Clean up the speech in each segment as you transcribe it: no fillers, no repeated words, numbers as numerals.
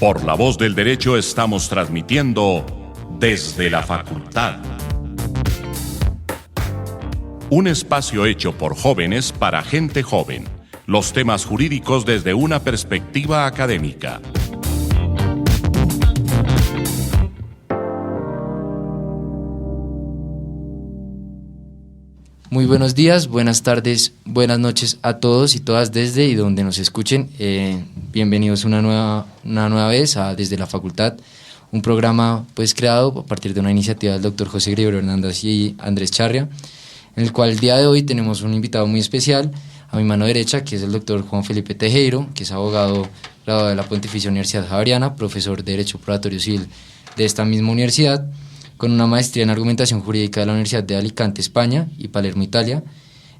Por La Voz del Derecho estamos transmitiendo desde la facultad. Un espacio hecho por jóvenes para gente joven. Los temas jurídicos desde una perspectiva académica. Muy buenos días, buenas tardes, buenas noches a todos y todas desde y donde nos escuchen. Bienvenidos una nueva vez a Desde la Facultad, un programa pues creado a partir de una iniciativa del doctor José Gregorio Hernández y Andrés Charria, en el cual el día de hoy tenemos un invitado muy especial a mi mano derecha, que es el doctor Juan Felipe Tejero, que es abogado graduado de la Pontificia Universidad Javeriana, profesor de Derecho Probatorio Civil de esta misma universidad, con una maestría en Argumentación Jurídica de la Universidad de Alicante, España, y Palermo, Italia,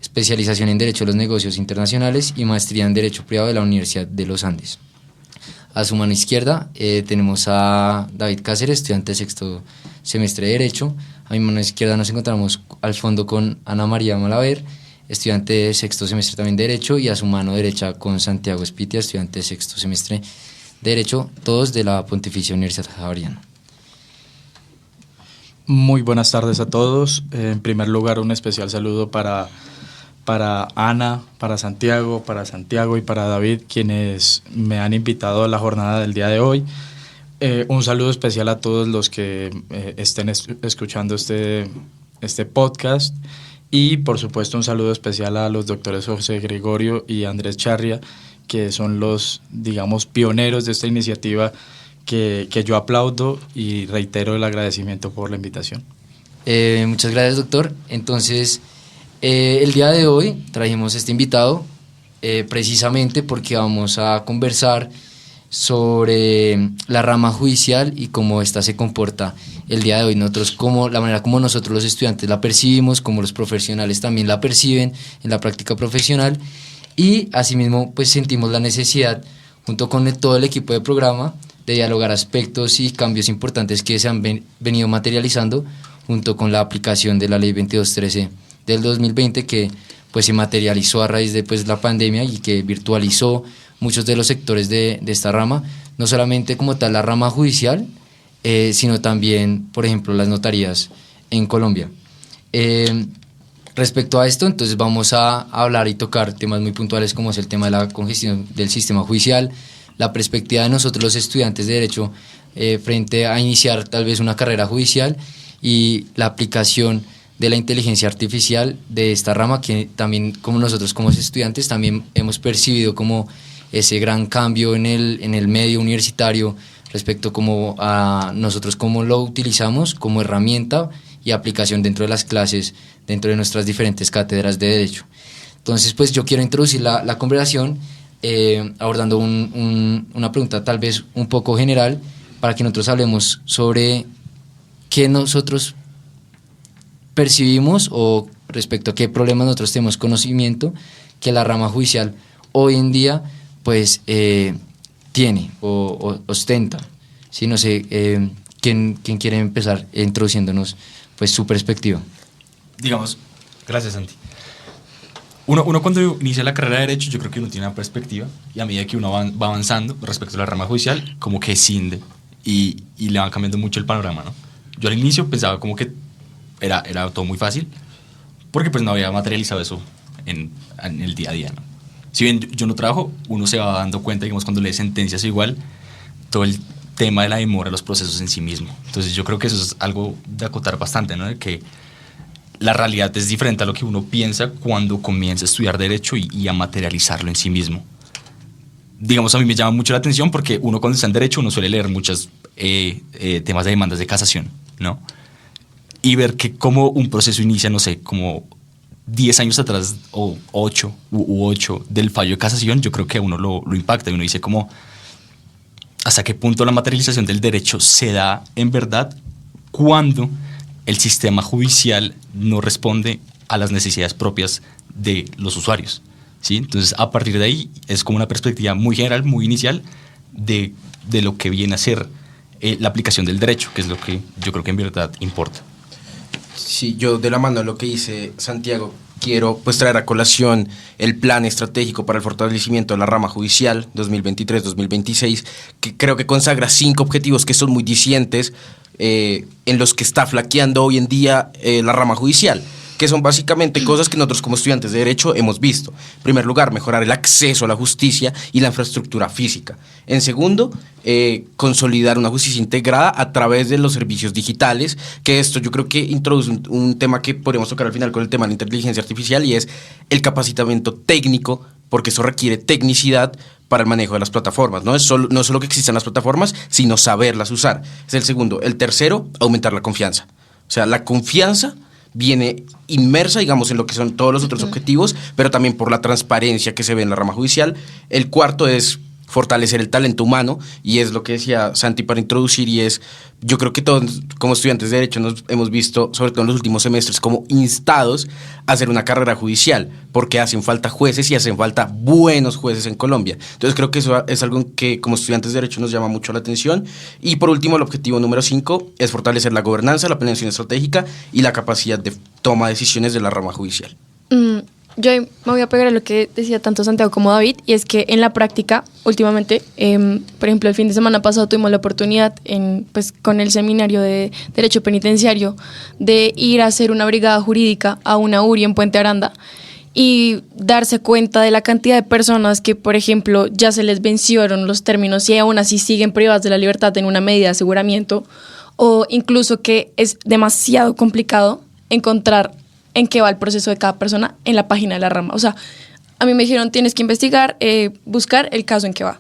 especialización en Derecho de los Negocios Internacionales y maestría en Derecho Privado de la Universidad de los Andes. A su mano izquierda tenemos a David Cáceres, estudiante de sexto semestre de Derecho. A mi mano izquierda nos encontramos al fondo con Ana María Malaver, estudiante de sexto semestre también de Derecho, y a su mano derecha con Santiago Espitia, estudiante de sexto semestre de Derecho, todos de la Pontificia Universidad Javeriana. Muy buenas tardes a todos. En primer lugar, un especial saludo para Ana, para Santiago y para David, quienes me han invitado a la jornada del día de hoy. Un saludo especial a todos los que estén escuchando este podcast, y por supuesto un saludo especial a los doctores José Gregorio y Andrés Charria, que son los, digamos, pioneros de esta iniciativa que yo aplaudo, y reitero el agradecimiento por la invitación. Muchas gracias, doctor. Entonces, el día de hoy trajimos este invitado precisamente porque vamos a conversar sobre la rama judicial y cómo ésta se comporta el día de hoy. Nosotros, la manera como nosotros los estudiantes la percibimos, como los profesionales también la perciben en la práctica profesional, y asimismo pues sentimos la necesidad, junto con todo el equipo de programa, de dialogar aspectos y cambios importantes que se han venido materializando junto con la aplicación de la Ley 2213 del 2020, que pues se materializó a raíz de la pandemia y que virtualizó muchos de los sectores de esta rama, no solamente como tal la rama judicial, sino también, por ejemplo, las notarías en Colombia. Respecto a esto, entonces vamos a hablar y tocar temas muy puntuales, como es el tema de la congestión del sistema judicial, la perspectiva de nosotros los estudiantes de Derecho frente a iniciar tal vez una carrera judicial, y la aplicación de la inteligencia artificial de esta rama, que también como nosotros como estudiantes también hemos percibido como ese gran cambio en el medio universitario respecto como a nosotros cómo lo utilizamos como herramienta y aplicación dentro de las clases, dentro de nuestras diferentes cátedras de Derecho. Entonces pues yo quiero introducir la conversación abordando una pregunta tal vez un poco general, para que nosotros hablemos sobre qué nosotros percibimos o respecto a qué problemas nosotros tenemos conocimiento que la rama judicial hoy en día pues tiene o ostenta. Sí, no sé, ¿quién quiere empezar introduciéndonos pues su perspectiva? Digamos, gracias, Santi. Uno cuando inicia la carrera de Derecho, yo creo que uno tiene una perspectiva, y a medida que uno va avanzando respecto a la rama judicial, como que cinde y le va cambiando mucho el panorama, ¿no? Yo al inicio pensaba como que era todo muy fácil, porque pues no había materializado eso en el día a día, ¿no? Si bien yo no trabajo, uno se va dando cuenta, digamos, cuando lee sentencias igual, todo el tema de la demora de los procesos en sí mismo. Entonces yo creo que eso es algo de acotar bastante, ¿no? De que la realidad es diferente a lo que uno piensa cuando comienza a estudiar Derecho y a materializarlo en sí mismo. Digamos, a mí me llama mucho la atención porque uno cuando está en Derecho uno suele leer muchos temas de demandas de casación, ¿no? Y ver que como un proceso inicia, no sé, como 10 años atrás o 8 del fallo de casación, yo creo que a uno lo impacta y uno dice como hasta qué punto la materialización del derecho se da en verdad cuando el sistema judicial no responde a las necesidades propias de los usuarios, ¿sí? Entonces, a partir de ahí, es como una perspectiva muy general, muy inicial de lo que viene a ser la aplicación del derecho, que es lo que yo creo que en verdad importa. Sí, yo de la mano de lo que dice Santiago, quiero pues traer a colación el plan estratégico para el fortalecimiento de la rama judicial 2023-2026, que creo que consagra 5 objetivos que son muy dicientes, en los que está flaqueando hoy en día la rama judicial, que son básicamente cosas que nosotros como estudiantes de Derecho hemos visto. En primer lugar, mejorar el acceso a la justicia y la infraestructura física. En segundo, consolidar una justicia integrada a través de los servicios digitales, que esto yo creo que introduce un tema que podemos tocar al final con el tema de la inteligencia artificial, y es el capacitamiento técnico, porque eso requiere tecnicidad para el manejo de las plataformas. No solo que existan las plataformas, sino saberlas usar. Es el segundo. El tercero, aumentar la confianza. O sea, la confianza viene inmersa, digamos, en lo que son todos los otros objetivos, pero también por la transparencia que se ve en la rama judicial. El cuarto es fortalecer el talento humano, y es lo que decía Santi para introducir, y es, yo creo que todos como estudiantes de Derecho nos hemos visto, sobre todo en los últimos semestres, como instados a hacer una carrera judicial, porque hacen falta jueces y hacen falta buenos jueces en Colombia. Entonces creo que eso es algo que como estudiantes de Derecho nos llama mucho la atención. Y por último, el objetivo número 5 es fortalecer la gobernanza, la planeación estratégica y la capacidad de toma de decisiones de la rama judicial. Yo me voy a pegar a lo que decía tanto Santiago como David, y es que en la práctica, últimamente, por ejemplo, el fin de semana pasado tuvimos la oportunidad pues, con el seminario de Derecho Penitenciario de ir a hacer una brigada jurídica a una URI en Puente Aranda y darse cuenta de la cantidad de personas que, por ejemplo, ya se les vencieron los términos y aún así siguen privadas de la libertad en una medida de aseguramiento, o incluso que es demasiado complicado encontrar en qué va el proceso de cada persona en la página de la rama. O sea, a mí me dijeron, tienes que investigar, buscar el caso en que va.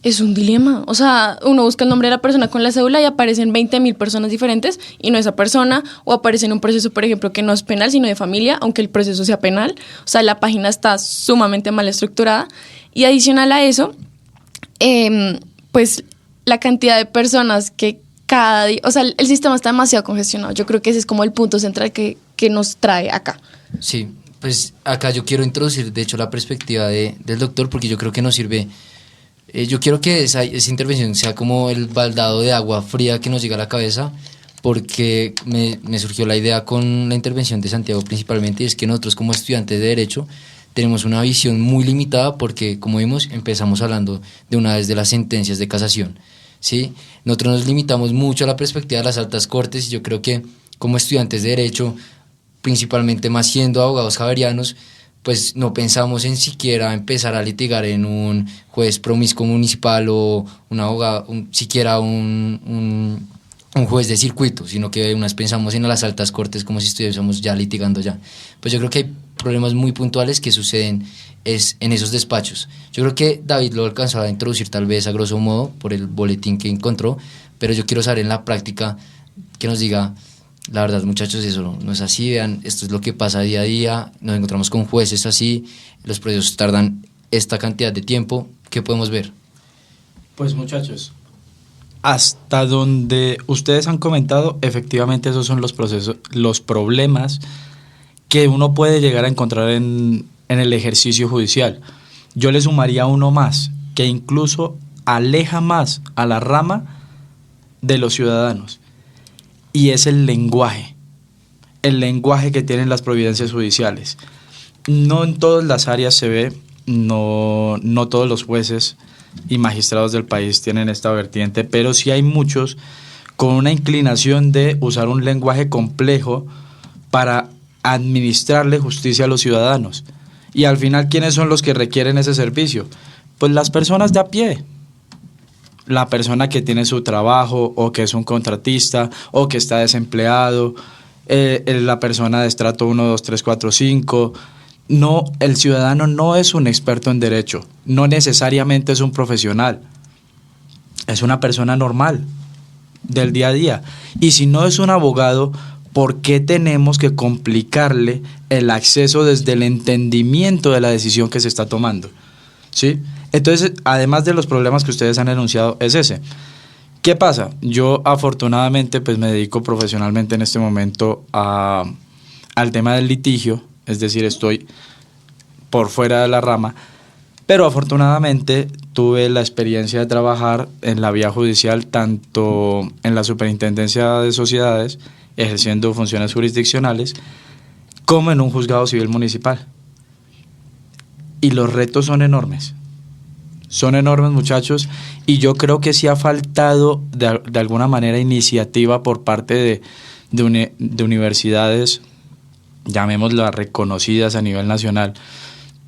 Es un dilema. O sea, uno busca el nombre de la persona con la cédula y aparecen 20.000 personas diferentes y no esa persona, o aparece en un proceso, por ejemplo, que no es penal, sino de familia, aunque el proceso sea penal. O sea, la página está sumamente mal estructurada. Y adicional a eso, pues la cantidad de personas que cada día, o sea, el sistema está demasiado congestionado. Yo creo que ese es como el punto central que nos trae acá. Sí, pues acá yo quiero introducir, de hecho, la perspectiva del doctor, porque yo creo que nos sirve. Yo quiero que esa intervención sea como el baldado de agua fría que nos llega a la cabeza, porque me surgió la idea con la intervención de Santiago principalmente, y es que nosotros como estudiantes de Derecho tenemos una visión muy limitada, porque como vimos empezamos hablando de una vez de las sentencias de casación, ¿sí? Nosotros nos limitamos mucho a la perspectiva de las altas cortes, y yo creo que como estudiantes de Derecho, principalmente más siendo abogados javerianos, pues no pensamos en siquiera empezar a litigar en un juez promiscuo municipal o un abogado, siquiera un juez de circuito, sino que unas pensamos en las altas cortes como si estuviésemos ya litigando ya. Pues yo creo que hay problemas muy puntuales que suceden en esos despachos. Yo creo que David lo alcanzó a introducir tal vez a grosso modo por el boletín que encontró, pero yo quiero saber en la práctica que nos diga, la verdad, muchachos, eso no es así, vean, esto es lo que pasa día a día, nos encontramos con jueces así, los procesos tardan esta cantidad de tiempo, ¿qué podemos ver? Pues muchachos, hasta donde ustedes han comentado, efectivamente esos son los procesos, los problemas que uno puede llegar a encontrar en el ejercicio judicial. Yo le sumaría uno más, que incluso aleja más a la rama de los ciudadanos, y es el lenguaje que tienen las providencias judiciales. No en todas las áreas se ve, no todos los jueces y magistrados del país tienen esta vertiente, pero sí hay muchos con una inclinación de usar un lenguaje complejo para administrarle justicia a los ciudadanos. Y al final, ¿quiénes son los que requieren ese servicio? Pues las personas de a pie. La persona que tiene su trabajo, o que es un contratista, o que está desempleado, la persona de estrato 1, 2, 3, 4, 5. No, el ciudadano no es un experto en derecho, no necesariamente es un profesional, es una persona normal del día a día. Y si no es un abogado, ¿por qué tenemos que complicarle el acceso desde el entendimiento de la decisión que se está tomando? ¿Sí? Entonces, además de los problemas que ustedes han enunciado, es ese. ¿Qué pasa? Yo afortunadamente pues me dedico profesionalmente en este momento al tema del litigio, es decir, estoy por fuera de la rama, pero afortunadamente tuve la experiencia de trabajar en la vía judicial, tanto en la Superintendencia de Sociedades, ejerciendo funciones jurisdiccionales, como en un juzgado civil municipal. Y los retos son enormes. Son enormes, muchachos, y yo creo que sí ha faltado de alguna manera iniciativa por parte de universidades, llamémoslas reconocidas a nivel nacional,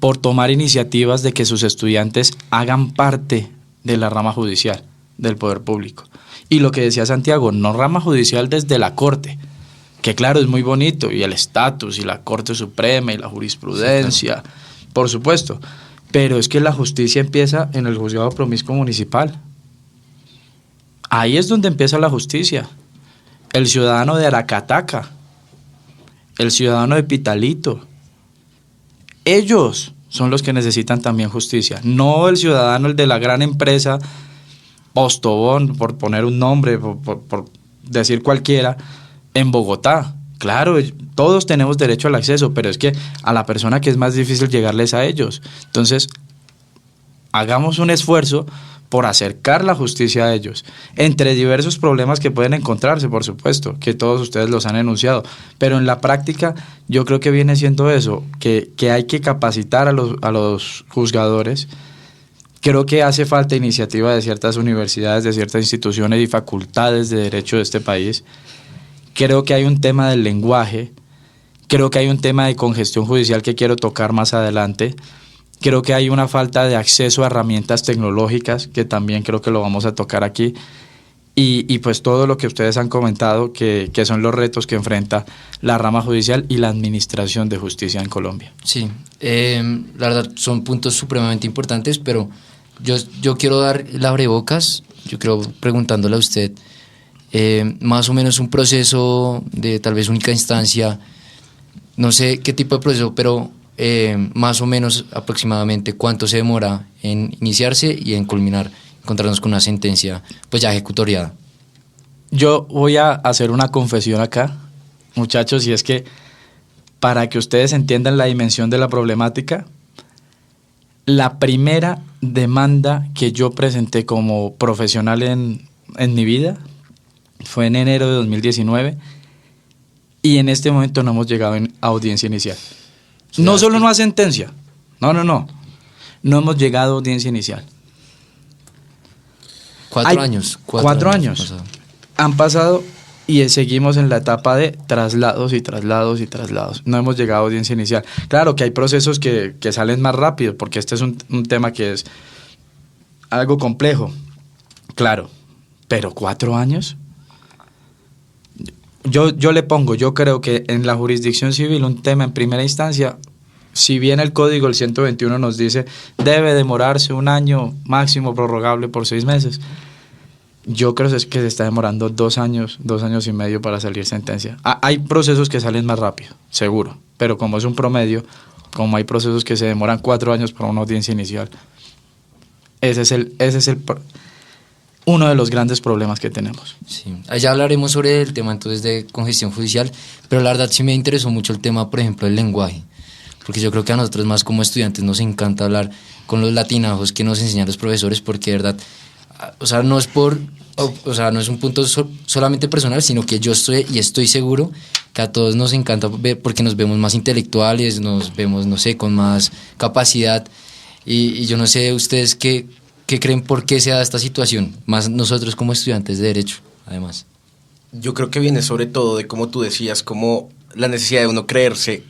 por tomar iniciativas de que sus estudiantes hagan parte de la rama judicial del poder público. Y lo que decía Santiago, no rama judicial desde la Corte, que claro, es muy bonito, y el estatus, y la Corte Suprema, y la jurisprudencia, sí, por supuesto, pero es que la justicia empieza en el juzgado promiscuo municipal. Ahí es donde empieza la justicia. El ciudadano de Aracataca, el ciudadano de Pitalito, ellos son los que necesitan también justicia, no el ciudadano, el de la gran empresa Postobón, por poner un nombre, por decir cualquiera, en Bogotá. Claro, todos tenemos derecho al acceso, pero es que a la persona que es más difícil llegarles a ellos. Entonces, hagamos un esfuerzo por acercar la justicia a ellos, entre diversos problemas que pueden encontrarse, por supuesto, que todos ustedes los han enunciado, pero en la práctica yo creo que viene siendo eso, que hay que capacitar a los juzgadores. Creo que hace falta iniciativa de ciertas universidades, de ciertas instituciones y facultades de derecho de este país. Creo que hay un tema del lenguaje, creo que hay un tema de congestión judicial que quiero tocar más adelante. Creo que hay una falta de acceso a herramientas tecnológicas, que también creo que lo vamos a tocar aquí. Y pues todo lo que ustedes han comentado, que son los retos que enfrenta la rama judicial y la administración de justicia en Colombia. Sí, la verdad son puntos supremamente importantes, pero yo quiero dar el abrebocas, yo creo preguntándole a usted, más o menos un proceso de tal vez única instancia, no sé qué tipo de proceso, pero más o menos aproximadamente cuánto se demora en iniciarse y en culminar, encontrarnos con una sentencia pues ya ejecutoriada. Yo voy a hacer una confesión acá, muchachos, y es que para que ustedes entiendan la dimensión de la problemática, la primera demanda que yo presenté como profesional en mi vida fue en enero de 2019 y en este momento no hemos llegado a audiencia inicial. No solo no a sentencia, no hemos llegado a audiencia inicial. 4 años. 4 años han pasado y seguimos en la etapa de traslados y traslados y traslados. No hemos llegado a audiencia inicial. Claro que hay procesos que salen más rápido, porque este es un tema que es algo complejo, claro, pero 4 años. Yo le pongo, yo creo que en la jurisdicción civil un tema en primera instancia, si bien el código, el 121 nos dice debe demorarse 1 año, máximo prorrogable por 6 meses, yo creo que se está demorando 2 años y medio para salir sentencia. Hay procesos que salen más rápido, seguro, pero como es un promedio, como hay procesos que se demoran 4 años para una audiencia inicial, ese es uno de los grandes problemas que tenemos. Sí, allá hablaremos sobre el tema entonces de congestión judicial, pero la verdad sí me interesó mucho el tema, por ejemplo, del lenguaje, porque yo creo que a nosotros más como estudiantes nos encanta hablar con los latinajos que nos enseñan los profesores, porque de verdad, o sea, no es no es un punto solamente personal, sino que yo estoy seguro que a todos nos encanta ver, porque nos vemos más intelectuales, nos vemos, no sé, con más capacidad, y yo no sé ustedes qué creen por qué se da esta situación, más nosotros como estudiantes de Derecho, además. Yo creo que viene sobre todo de, como tú decías, como la necesidad de uno creerse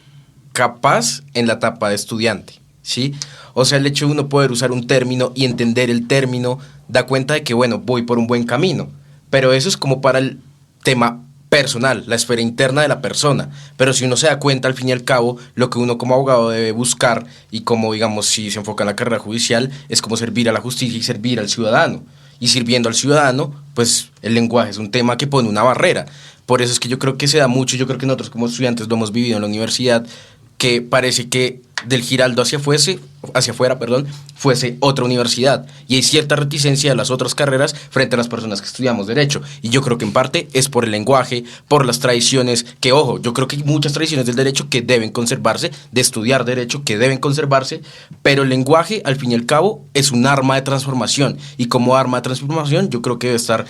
capaz en la etapa de estudiante, ¿sí? O sea, el hecho de uno poder usar un término y entender el término da cuenta de que, bueno, voy por un buen camino, pero eso es como para el tema personal, la esfera interna de la persona, pero si uno se da cuenta, al fin y al cabo, lo que uno como abogado debe buscar, y como, digamos, si se enfoca en la carrera judicial, es como servir a la justicia y servir al ciudadano, y sirviendo al ciudadano, pues el lenguaje es un tema que pone una barrera. Por eso es que yo creo que se da mucho, yo creo que nosotros como estudiantes lo hemos vivido en la universidad, que parece que del Giraldo hacia afuera, fuese otra universidad, y hay cierta reticencia de las otras carreras frente a las personas que estudiamos Derecho, y yo creo que en parte es por el lenguaje, por las tradiciones, que ojo, yo creo que hay muchas tradiciones del Derecho que deben conservarse, de estudiar Derecho, que deben conservarse, pero el lenguaje, al fin y al cabo, es un arma de transformación, y como arma de transformación yo creo que debe estar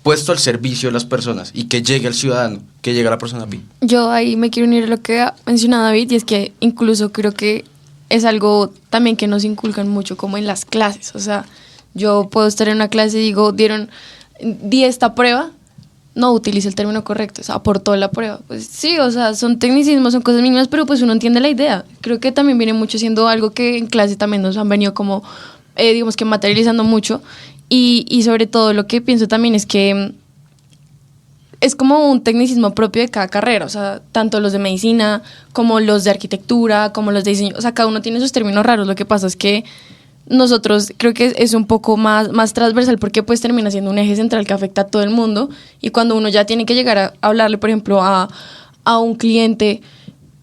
puesto al servicio de las personas y que llegue al ciudadano, que llegue a la persona a pie. Yo ahí me quiero unir a lo que ha mencionado David, y es que incluso creo que es algo también que nos inculcan mucho como en las clases. O sea, yo puedo estar en una clase y digo, di esta prueba, no utilice el término correcto, o sea, aportó la prueba. Pues sí, o sea, son tecnicismos, son cosas mínimas, pero pues uno entiende la idea. Creo que también viene mucho siendo algo que en clase también nos han venido como, digamos que materializando mucho. Y sobre todo lo que pienso también es que es como un tecnicismo propio de cada carrera, o sea, tanto los de medicina como los de arquitectura, como los de diseño, o sea, cada uno tiene sus términos raros. Lo que pasa es que nosotros creo que es un poco más transversal, porque pues termina siendo un eje central que afecta a todo el mundo, y cuando uno ya tiene que llegar a hablarle, por ejemplo, a un cliente,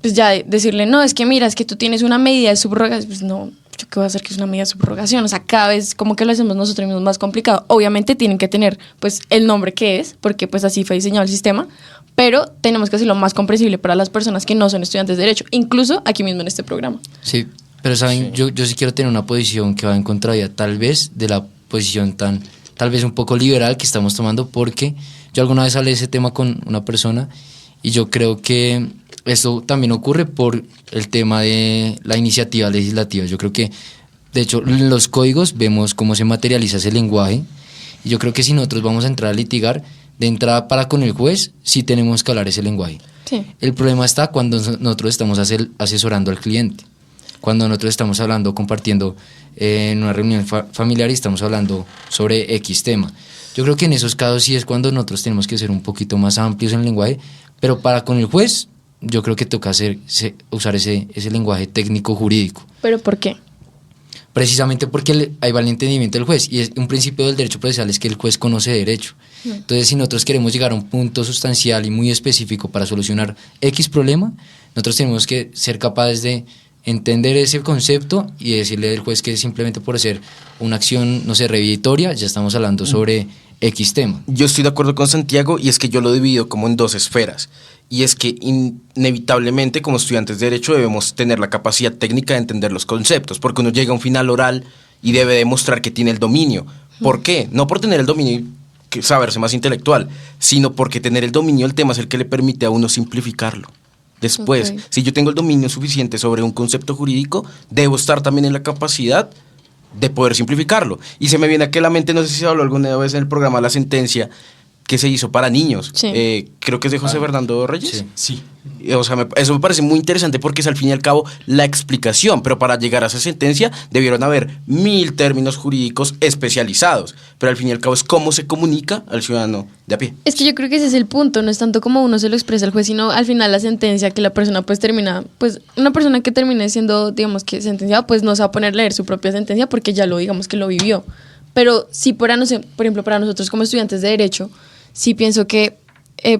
pues ya decirle, no, es que mira, es que tú tienes una medida de subrogación, pues no, ¿yo qué voy a hacer que es una medida de subrogación? O sea, cada vez como que lo hacemos nosotros mismos más complicado. Obviamente tienen que tener pues el nombre que es, porque pues así fue diseñado el sistema, pero tenemos que hacerlo más comprensible para las personas que no son estudiantes de Derecho, incluso aquí mismo en este programa. Sí, pero saben, yo sí quiero tener una posición que va en contraria, tal vez, de la posición tal vez un poco liberal que estamos tomando, porque yo alguna vez hablé de ese tema con una persona y yo creo que esto también ocurre por el tema de la iniciativa legislativa. Yo creo que, de hecho, en los códigos vemos cómo se materializa ese lenguaje, y yo creo que si nosotros vamos a entrar a litigar, de entrada para con el juez, sí tenemos que hablar ese lenguaje. Sí. El problema está cuando nosotros estamos asesorando al cliente, cuando nosotros estamos hablando, compartiendo en una reunión familiar y estamos hablando sobre X tema. Yo creo que en esos casos sí es cuando nosotros tenemos que ser un poquito más amplios en el lenguaje, pero para con el juez yo creo que toca usar ese lenguaje técnico jurídico. ¿Pero por qué? Precisamente porque ahí va el entendimiento del juez, y es un principio del derecho procesal, es que el juez conoce derecho. Entonces, si nosotros queremos llegar a un punto sustancial y muy específico para solucionar X problema, nosotros tenemos que ser capaces de entender ese concepto y decirle al juez que simplemente por hacer una acción, no sé, revitatoria, ya estamos hablando sobre X tema. Yo estoy de acuerdo con Santiago, y es que yo lo divido como en dos esferas, y es que inevitablemente como estudiantes de Derecho debemos tener la capacidad técnica de entender los conceptos, porque uno llega a un final oral y debe demostrar que tiene el dominio. ¿Por qué? No por tener el dominio y saberse más intelectual, sino porque tener el dominio del tema es el que le permite a uno simplificarlo. Después, si yo tengo el dominio suficiente sobre un concepto jurídico, debo estar también en la capacidad de poder simplificarlo. Y se me viene aquí a la mente, no sé si se habló alguna vez en el programa La Sentencia, que se hizo para niños. Sí. Creo que es de José Bernardo Reyes. Sí. O sea, eso me parece muy interesante porque es al fin y al cabo la explicación, pero para llegar a esa sentencia debieron haber 1000 términos jurídicos especializados, pero al fin y al cabo es cómo se comunica al ciudadano de a pie. Es que yo creo que ese es el punto, no es tanto como uno se lo expresa al juez, sino al final la sentencia que la persona pues termina, pues una persona que termine siendo, digamos que sentenciada, pues no se va a poner a leer su propia sentencia porque ya digamos que lo vivió. Pero sí, por ejemplo, para nosotros como estudiantes de Derecho, sí pienso que,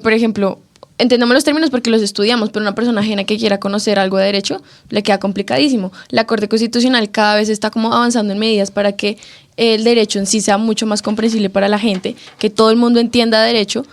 por ejemplo, entendemos los términos porque los estudiamos, pero una persona ajena que quiera conocer algo de derecho le queda complicadísimo. La Corte Constitucional cada vez está como avanzando en medidas para que el derecho en sí sea mucho más comprensible para la gente, que todo el mundo entienda derecho.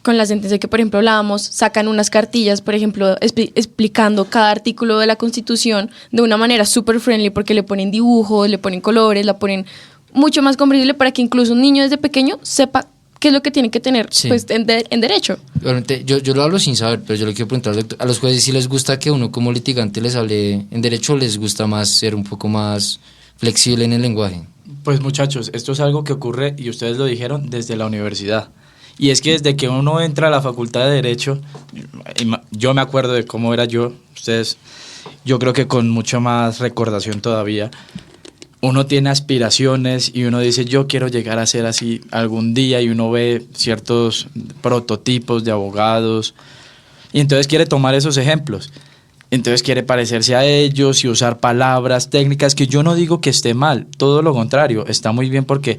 Con la sentencia que, por ejemplo, hablábamos, sacan unas cartillas, por ejemplo, explicando cada artículo de la Constitución de una manera súper friendly, porque le ponen dibujos, le ponen colores, la ponen mucho más comprensible para que incluso un niño desde pequeño sepa qué es lo que tiene que tener pues, en derecho. Obviamente, yo lo hablo sin saber, pero yo le quiero preguntar a los jueces si les gusta que uno como litigante les hable en derecho, o les gusta más ser un poco más flexible en el lenguaje. Pues muchachos, esto es algo que ocurre, y ustedes lo dijeron, desde la universidad. Y es que desde que uno entra a la Facultad de Derecho, yo me acuerdo de cómo era yo, ustedes, yo creo que con mucha más recordación todavía, uno tiene aspiraciones y uno dice, yo quiero llegar a ser así algún día, y uno ve ciertos prototipos de abogados y entonces quiere tomar esos ejemplos. Entonces quiere parecerse a ellos y usar palabras técnicas, que yo no digo que esté mal, todo lo contrario, está muy bien, porque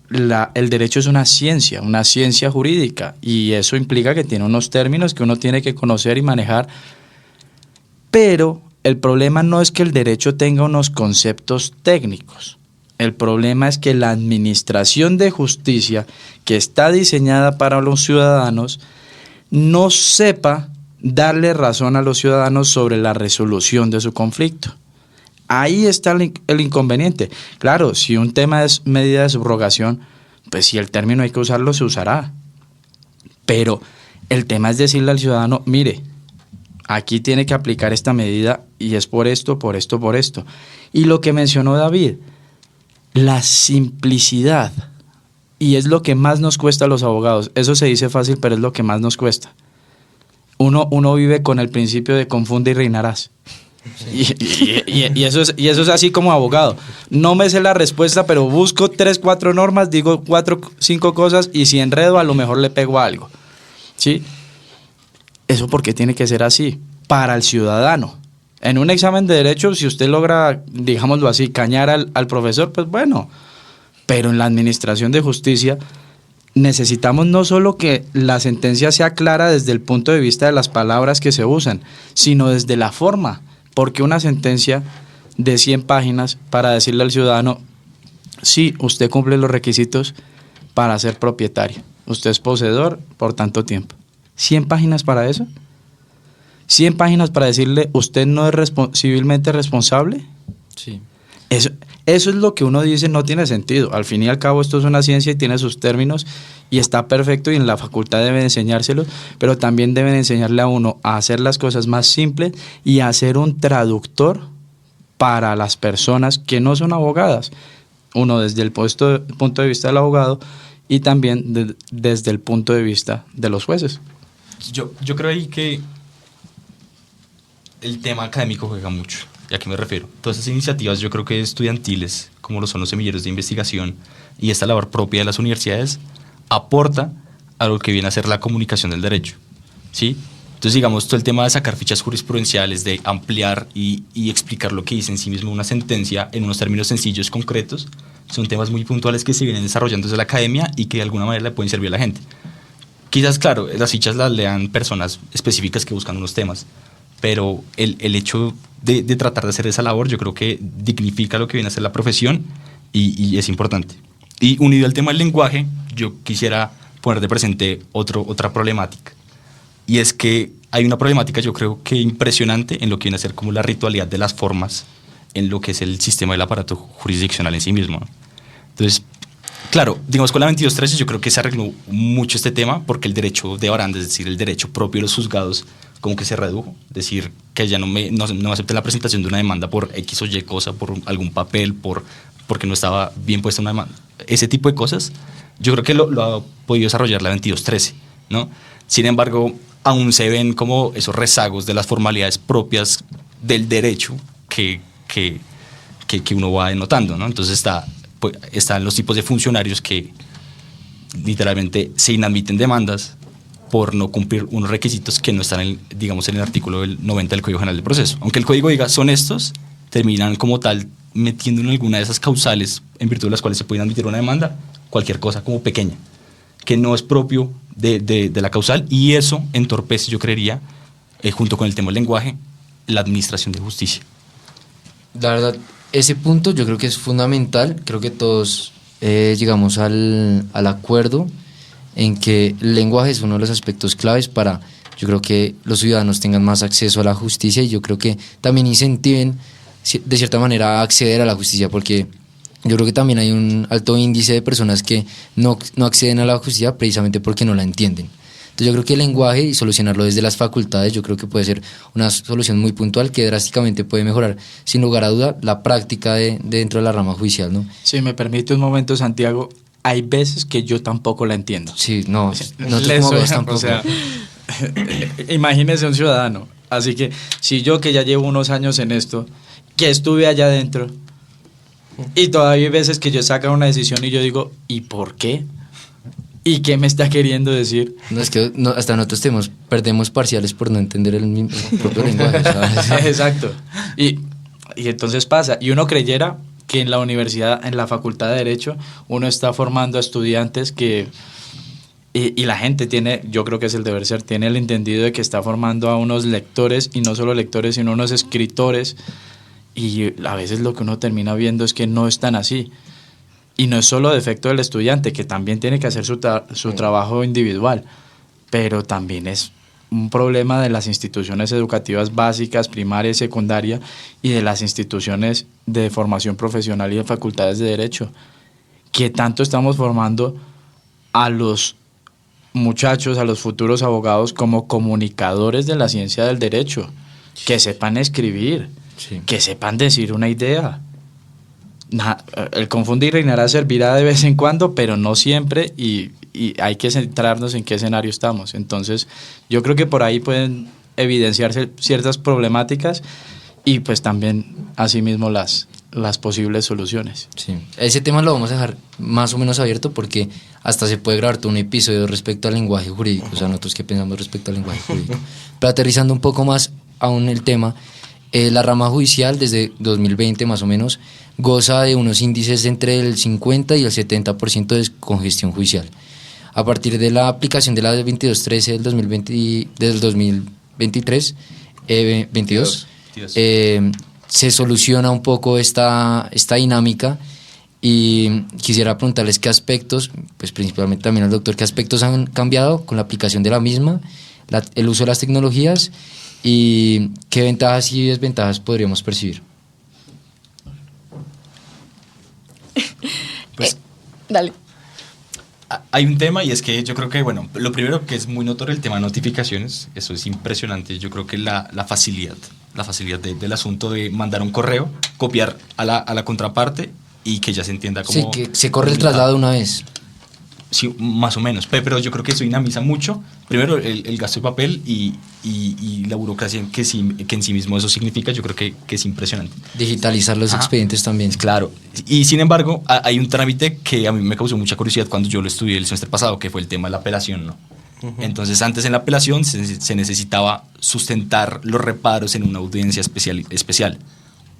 el derecho es una ciencia jurídica, y eso implica que tiene unos términos que uno tiene que conocer y manejar, pero el problema no es que el derecho tenga unos conceptos técnicos. El problema es que la administración de justicia, que está diseñada para los ciudadanos, no sepa darle razón a los ciudadanos sobre la resolución de su conflicto. Ahí está el inconveniente. Claro, si un tema es medida de subrogación, pues si el término hay que usarlo, se usará. Pero el tema es decirle al ciudadano, mire, aquí tiene que aplicar esta medida y es por esto, por esto, por esto. Y lo que mencionó David, la simplicidad, y es lo que más nos cuesta a los abogados. Eso se dice fácil, pero es lo que más nos cuesta. Uno vive con el principio de confunde y reinarás. Y eso es así como abogado. No me sé la respuesta, pero busco 3, 4 normas, digo 4, 5 cosas y si enredo a lo mejor le pego a algo. ¿Sí? Eso porque tiene que ser así, para el ciudadano. En un examen de derecho, si usted logra, digámoslo así, cañar al profesor, pues bueno. Pero en la administración de justicia necesitamos no solo que la sentencia sea clara desde el punto de vista de las palabras que se usan, sino desde la forma. Porque una sentencia de 100 páginas para decirle al ciudadano, sí, usted cumple los requisitos para ser propietario. Usted es poseedor por tanto tiempo. ¿100 páginas para eso? ¿100 páginas para decirle, usted no es civilmente responsable? Sí. Eso es lo que uno dice, no tiene sentido. Al fin y al cabo esto es una ciencia y tiene sus términos y está perfecto y en la facultad deben enseñárselos, pero también deben enseñarle a uno a hacer las cosas más simples y a ser un traductor para las personas que no son abogadas. Uno desde el punto de vista del abogado y también desde el punto de vista de los jueces. Yo creo ahí que el tema académico juega mucho. ¿Y a qué me refiero? Todas esas iniciativas yo creo que estudiantiles, como lo son los semilleros de investigación y esta labor propia de las universidades, aporta a lo que viene a ser la comunicación del derecho, ¿sí? Entonces, digamos, todo el tema de sacar fichas jurisprudenciales, de ampliar y explicar lo que dice en sí mismo una sentencia en unos términos sencillos, concretos, son temas muy puntuales que se vienen desarrollando desde la academia y que de alguna manera le pueden servir a la gente. Quizás, claro, las fichas las lean personas específicas que buscan unos temas, pero el hecho de tratar de hacer esa labor yo creo que dignifica lo que viene a ser la profesión y es importante. Y unido al tema del lenguaje, yo quisiera poner de presente otra problemática. Y es que hay una problemática yo creo que impresionante en lo que viene a ser como la ritualidad de las formas en lo que es el sistema del aparato jurisdiccional en sí mismo, ¿no? Entonces, claro, digamos con la 2213 yo creo que se arregló mucho este tema porque el derecho de baranda, es decir, el derecho propio de los juzgados, como que se redujo, decir que ya no me acepten la presentación de una demanda por X o Y cosa, por algún papel, porque no estaba bien puesta una demanda. Ese tipo de cosas, yo creo que lo ha podido desarrollar la 2213, ¿no? Sin embargo, aún se ven como esos rezagos de las formalidades propias del derecho que uno va denotando, ¿no? Entonces están los tipos de funcionarios que literalmente se inadmiten demandas por no cumplir unos requisitos que no están en el artículo del 90 del Código General del Proceso. Aunque el código diga son estos, terminan como tal metiendo en alguna de esas causales en virtud de las cuales se puede admitir una demanda, cualquier cosa como pequeña, que no es propio de la causal, y eso entorpece, yo creería, junto con el tema del lenguaje, la administración de justicia. La verdad, ese punto yo creo que es fundamental. Creo que todos llegamos al acuerdo en que el lenguaje es uno de los aspectos claves para, yo creo que los ciudadanos tengan más acceso a la justicia y yo creo que también incentiven de cierta manera a acceder a la justicia, porque yo creo que también hay un alto índice de personas que no acceden a la justicia precisamente porque no la entienden. Entonces yo creo que el lenguaje y solucionarlo desde las facultades yo creo que puede ser una solución muy puntual que drásticamente puede mejorar sin lugar a duda la práctica dentro de la rama judicial, ¿no? Si me permite un momento, Santiago, hay veces que yo tampoco la entiendo. Sí, no tampoco. O sea, imagínese un ciudadano. Así que si yo que ya llevo unos años en esto, que estuve allá adentro, y todavía hay veces que yo saco una decisión y yo digo, ¿y por qué? ¿Y qué me está queriendo decir? No, es que hasta nosotros perdemos parciales por no entender el mismo propio lenguaje, ¿sabes? Exacto. Y entonces pasa. Y uno creyera que en la universidad, en la facultad de Derecho, uno está formando a estudiantes que... Y la gente tiene, yo creo que es el deber ser, tiene el entendido de que está formando a unos lectores, y no solo lectores, sino unos escritores, y a veces lo que uno termina viendo es que no es tan así. Y no es solo defecto del estudiante, que también tiene que hacer su trabajo individual, pero también es un problema de las instituciones educativas básicas, primaria y secundaria, y de las instituciones de formación profesional y de facultades de Derecho, ¿qué tanto estamos formando a los muchachos, a los futuros abogados como comunicadores de la ciencia del derecho? Que sepan escribir, Sí. que sepan decir una idea. El confundir y reinará servirá de vez en cuando, pero no siempre, y hay que centrarnos en qué escenario estamos. Entonces, yo creo que por ahí pueden evidenciarse ciertas problemáticas y pues también asimismo las posibles soluciones. Sí. Ese tema lo vamos a dejar más o menos abierto porque hasta se puede grabar todo un episodio respecto al lenguaje jurídico, o sea, nosotros qué pensamos respecto al lenguaje jurídico. Pero aterrizando un poco más aún el tema, la rama judicial desde 2020 más o menos goza de unos índices entre el 50 y el 70% de congestión judicial. A partir de la aplicación de la 2213 del 2020, del 2023, 22, se soluciona un poco esta dinámica y quisiera preguntarles qué aspectos, pues principalmente también al doctor, qué aspectos han cambiado con la aplicación de la misma, el uso de las tecnologías y qué ventajas y desventajas podríamos percibir. Pues, Dale. hay un tema y es que yo creo que, bueno, lo primero que es muy notorio el tema de notificaciones, eso es impresionante. Yo creo que la facilidad del asunto de mandar un correo, copiar a la contraparte y que ya se entienda como... Sí, que se corre el traslado de una vez. Sí, más o menos, pero yo creo que eso dinamiza mucho, primero el gasto de papel y la burocracia que en sí mismo eso significa, yo creo que es impresionante. Digitalizar los expedientes también. Claro, y sin embargo hay un trámite que a mí me causó mucha curiosidad cuando yo lo estudié el semestre pasado, que fue el tema de la apelación, ¿no? Entonces antes en la apelación se necesitaba sustentar los reparos en una audiencia especial,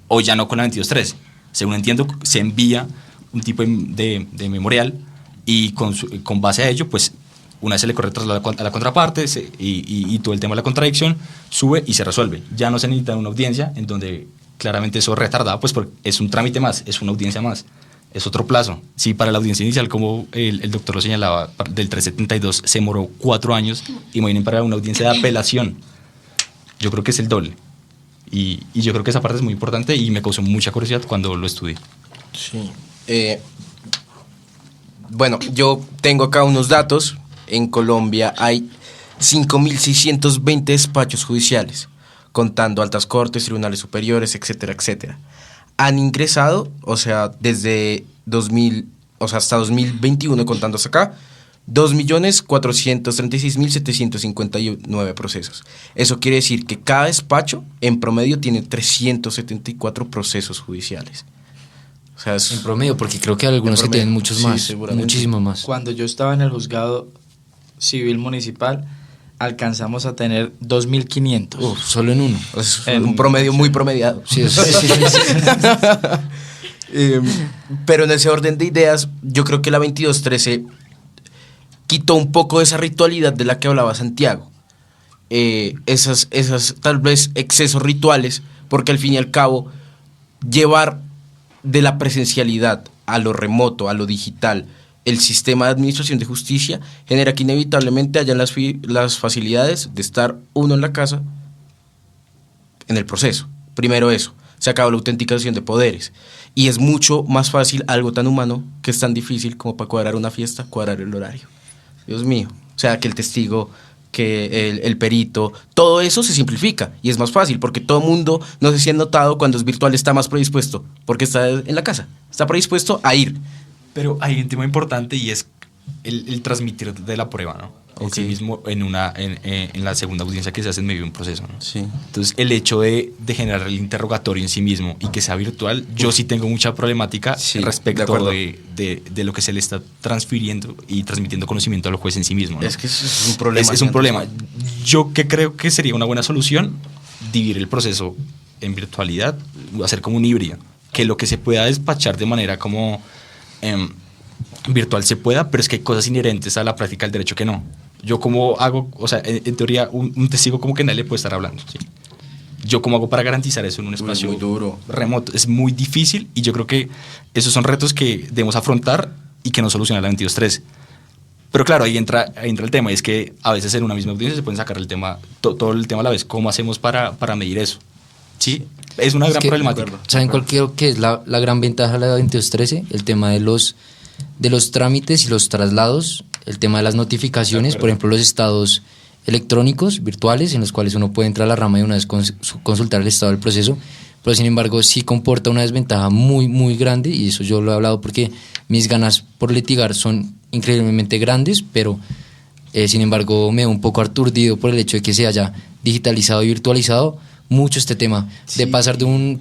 o ya no con la 2213, según entiendo se envía un tipo de memorial y con base a ello, pues una vez se le corre traslado a la contraparte y todo el tema de la contradicción sube y se resuelve. Ya no se necesita una audiencia en donde claramente eso retardaba, pues porque es un trámite más, es una audiencia más, es otro plazo. Si para la audiencia inicial, como el doctor lo señalaba, del 372 se demoró 4 años, imaginen para una audiencia de apelación, yo creo que es el doble. Y yo creo que esa parte es muy importante y me causó mucha curiosidad cuando lo estudié. Sí. Bueno, yo tengo acá unos datos. En Colombia hay 5.620 despachos judiciales, contando altas cortes, tribunales superiores, etcétera, etcétera. Han ingresado, o sea, desde 2000, o sea, hasta 2021, contando hasta acá, 2.436.759 procesos. Eso quiere decir que cada despacho, en promedio, tiene 374 procesos judiciales. O sea, En promedio, porque creo que hay algunos que tienen muchos sí, más, seguramente. muchísimo más. Cuando yo estaba en el juzgado civil municipal, alcanzamos a tener 2.500. Solo en uno. Es En un un- promedio muy promediado. Sí, eso sí. Pero en ese orden de ideas, yo creo que la 2213 quitó un poco esa ritualidad de la que hablaba Santiago. Esas tal vez excesos rituales, porque al fin y al cabo, llevar de la presencialidad a lo remoto, a lo digital, el sistema de administración de justicia genera que inevitablemente hayan las facilidades de estar uno en la casa en el proceso. Primero eso, se acaba la autenticación de poderes y es mucho más fácil algo tan humano que es tan difícil como para cuadrar una fiesta, cuadrar el horario. Dios mío, o sea, que el testigo, que el perito, todo eso se simplifica y es más fácil porque todo el mundo, no sé si han notado, cuando es virtual está más predispuesto porque está en la casa, está predispuesto a ir. Pero hay un tema importante y es el transmitir de la prueba, ¿no? En Ok. sí mismo, en la segunda audiencia que se hace en medio de un proceso, ¿no? Sí. Entonces, el hecho de generar el interrogatorio en sí mismo y que sea virtual, yo sí tengo mucha problemática Sí, de respecto acuerdo. de lo que se le está transfiriendo y transmitiendo conocimiento al juez en sí mismo, ¿no? Es que eso es un problema. Es un problema. Yo que creo que sería una buena solución dividir el proceso en virtualidad, hacer como un híbrido, que lo que se pueda despachar de manera como virtual se pueda, pero es que hay cosas inherentes a la práctica del derecho que no. Yo como hago, o sea, en teoría un testigo como que nadie le puede estar hablando, ¿sí? Yo cómo hago para garantizar eso en un espacio muy duro. remoto, es muy difícil y yo creo que esos son retos que debemos afrontar y que no soluciona la 22.13. Pero claro, ahí entra el tema, y es que a veces en una misma audiencia se pueden sacar el tema, todo el tema a la vez. ¿Cómo hacemos para medir eso? ¿Sí? Es una gran que, problemática. ¿Saben cuál creo que es la gran ventaja de la 2213? El tema de de los trámites y los traslados, el tema de las notificaciones, por ejemplo, los estados electrónicos virtuales en los cuales uno puede entrar a la rama y una vez consultar el estado del proceso, pero sin embargo sí comporta una desventaja muy, muy grande, y eso yo lo he hablado porque mis ganas por litigar son increíblemente grandes, pero sin embargo me veo un poco aturdido por el hecho de que se haya digitalizado y virtualizado mucho este tema, de pasar de un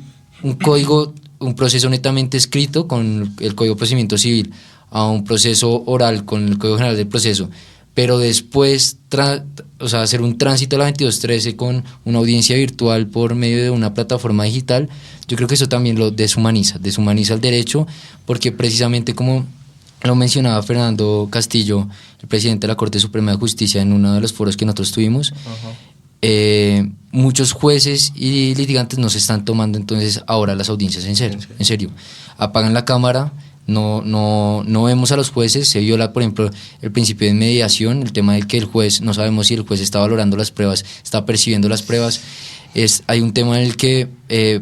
código, un proceso netamente escrito con el Código de Procedimiento Civil a un proceso oral con el Código General del Proceso, pero después hacer un tránsito a la 2213 con una audiencia virtual por medio de una plataforma digital. Yo creo que eso también lo deshumaniza el derecho, porque precisamente como lo mencionaba Fernando Castillo, el presidente de la Corte Suprema de Justicia, en uno de los foros que nosotros tuvimos, muchos jueces y litigantes no se están tomando entonces ahora las audiencias en serio. Apagan la cámara, no vemos a los jueces, se viola, por ejemplo, el principio de mediación, el tema de que el juez, no sabemos si el juez está valorando las pruebas, está percibiendo las pruebas. Hay un tema en el que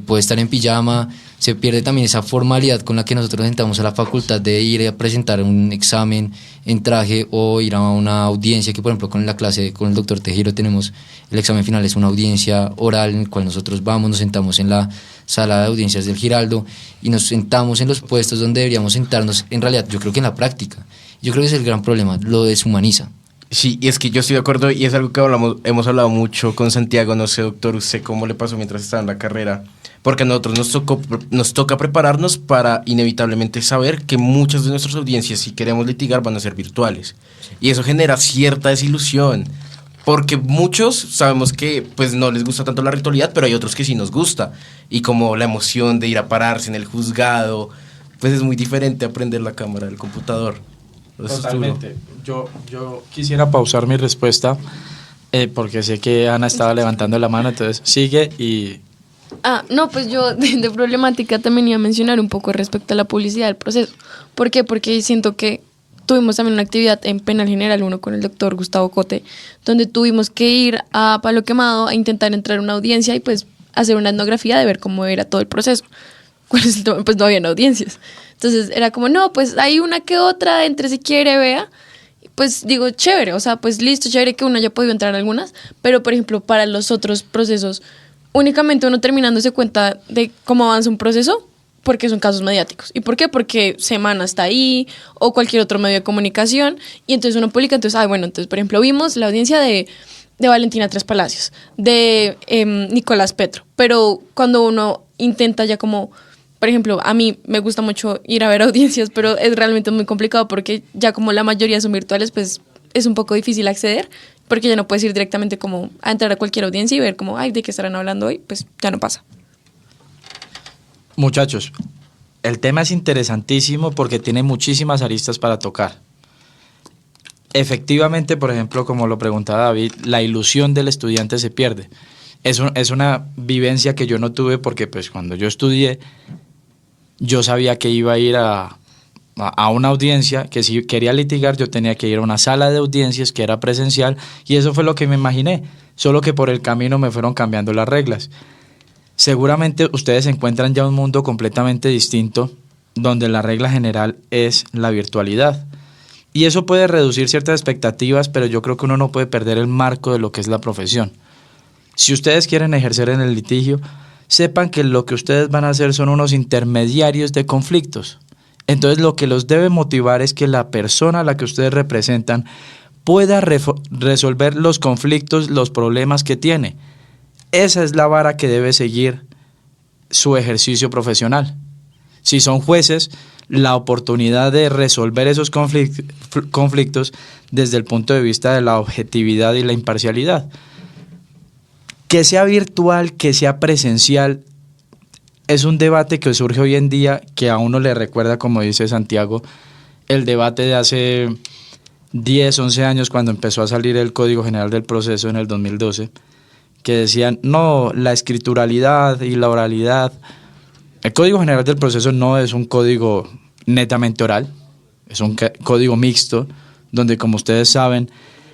puede estar en pijama, se pierde también esa formalidad con la que nosotros entramos a la facultad de ir a presentar un examen en traje o ir a una audiencia, que por ejemplo con la clase con el doctor Tejero tenemos el examen final, es una audiencia oral en la cual nosotros vamos, nos sentamos en la sala de audiencias del Giraldo y nos sentamos en los puestos donde deberíamos sentarnos. En realidad yo creo que en la práctica, yo creo que es el gran problema, lo deshumaniza. Sí, y es que yo estoy de acuerdo, y es algo que hemos hablado mucho con Santiago. No sé, doctor, usted cómo le pasó mientras estaba en la carrera, porque a nosotros nos toca prepararnos para inevitablemente saber que muchas de nuestras audiencias, si queremos litigar, van a ser virtuales. Sí. Y eso genera cierta desilusión, porque muchos sabemos que pues no les gusta tanto la virtualidad, pero hay otros que sí nos gusta, y como la emoción de ir a pararse en el juzgado, pues es muy diferente aprender la cámara del computador. Totalmente. Yo quisiera pausar mi respuesta porque sé que Ana estaba levantando la mano, entonces sigue y... No, pues yo de problemática también iba a mencionar un poco respecto a la publicidad del proceso. ¿Por qué? Porque siento que tuvimos también una actividad en Penal General 1 con el doctor Gustavo Cote, donde tuvimos que ir a Palo Quemado a intentar entrar a una audiencia y pues hacer una etnografía de ver cómo era todo el proceso. ¿Cuál es el tema? Pues no habían audiencias. Entonces era como, no, pues hay una que otra, entre si quiere, vea. Pues digo, chévere, o sea, pues listo, chévere que uno haya podido entrar a algunas, pero por ejemplo, para los otros procesos, únicamente uno terminándose cuenta de cómo avanza un proceso, porque son casos mediáticos. ¿Y por qué? Porque Semana está ahí, o cualquier otro medio de comunicación, y entonces uno publica, entonces, bueno, entonces, por ejemplo, vimos la audiencia de Valentina Tres Palacios, de Nicolás Petro, pero cuando uno intenta ya como... Por ejemplo, a mí me gusta mucho ir a ver audiencias, pero es realmente muy complicado porque ya como la mayoría son virtuales, pues es un poco difícil acceder, porque ya no puedes ir directamente como a entrar a cualquier audiencia y ver como, ¿de qué estarán hablando hoy? Pues ya no pasa. Muchachos, el tema es interesantísimo porque tiene muchísimas aristas para tocar. Efectivamente, por ejemplo, como lo preguntaba David, la ilusión del estudiante se pierde. Es una vivencia que yo no tuve porque pues cuando yo estudié, yo sabía que iba a ir a una audiencia, que si quería litigar yo tenía que ir a una sala de audiencias que era presencial, y eso fue lo que me imaginé, solo que por el camino me fueron cambiando las reglas. Seguramente ustedes encuentran ya un mundo completamente distinto donde la regla general es la virtualidad, y eso puede reducir ciertas expectativas, pero yo creo que uno no puede perder el marco de lo que es la profesión. Si ustedes quieren ejercer en el litigio, sepan que lo que ustedes van a hacer son unos intermediarios de conflictos. Entonces lo que los debe motivar es que la persona a la que ustedes representan pueda resolver los conflictos, los problemas que tiene. Esa es la vara que debe seguir su ejercicio profesional. Si son jueces, la oportunidad de resolver esos conflictos desde el punto de vista de la objetividad y la imparcialidad. Que sea virtual, que sea presencial, es un debate que surge hoy en día que a uno le recuerda, como dice Santiago, el debate de hace 10, 11 años cuando empezó a salir el Código General del Proceso en el 2012, que decían, no, la escrituralidad y la oralidad. El Código General del Proceso no es un código netamente oral, es un código mixto, donde como ustedes saben,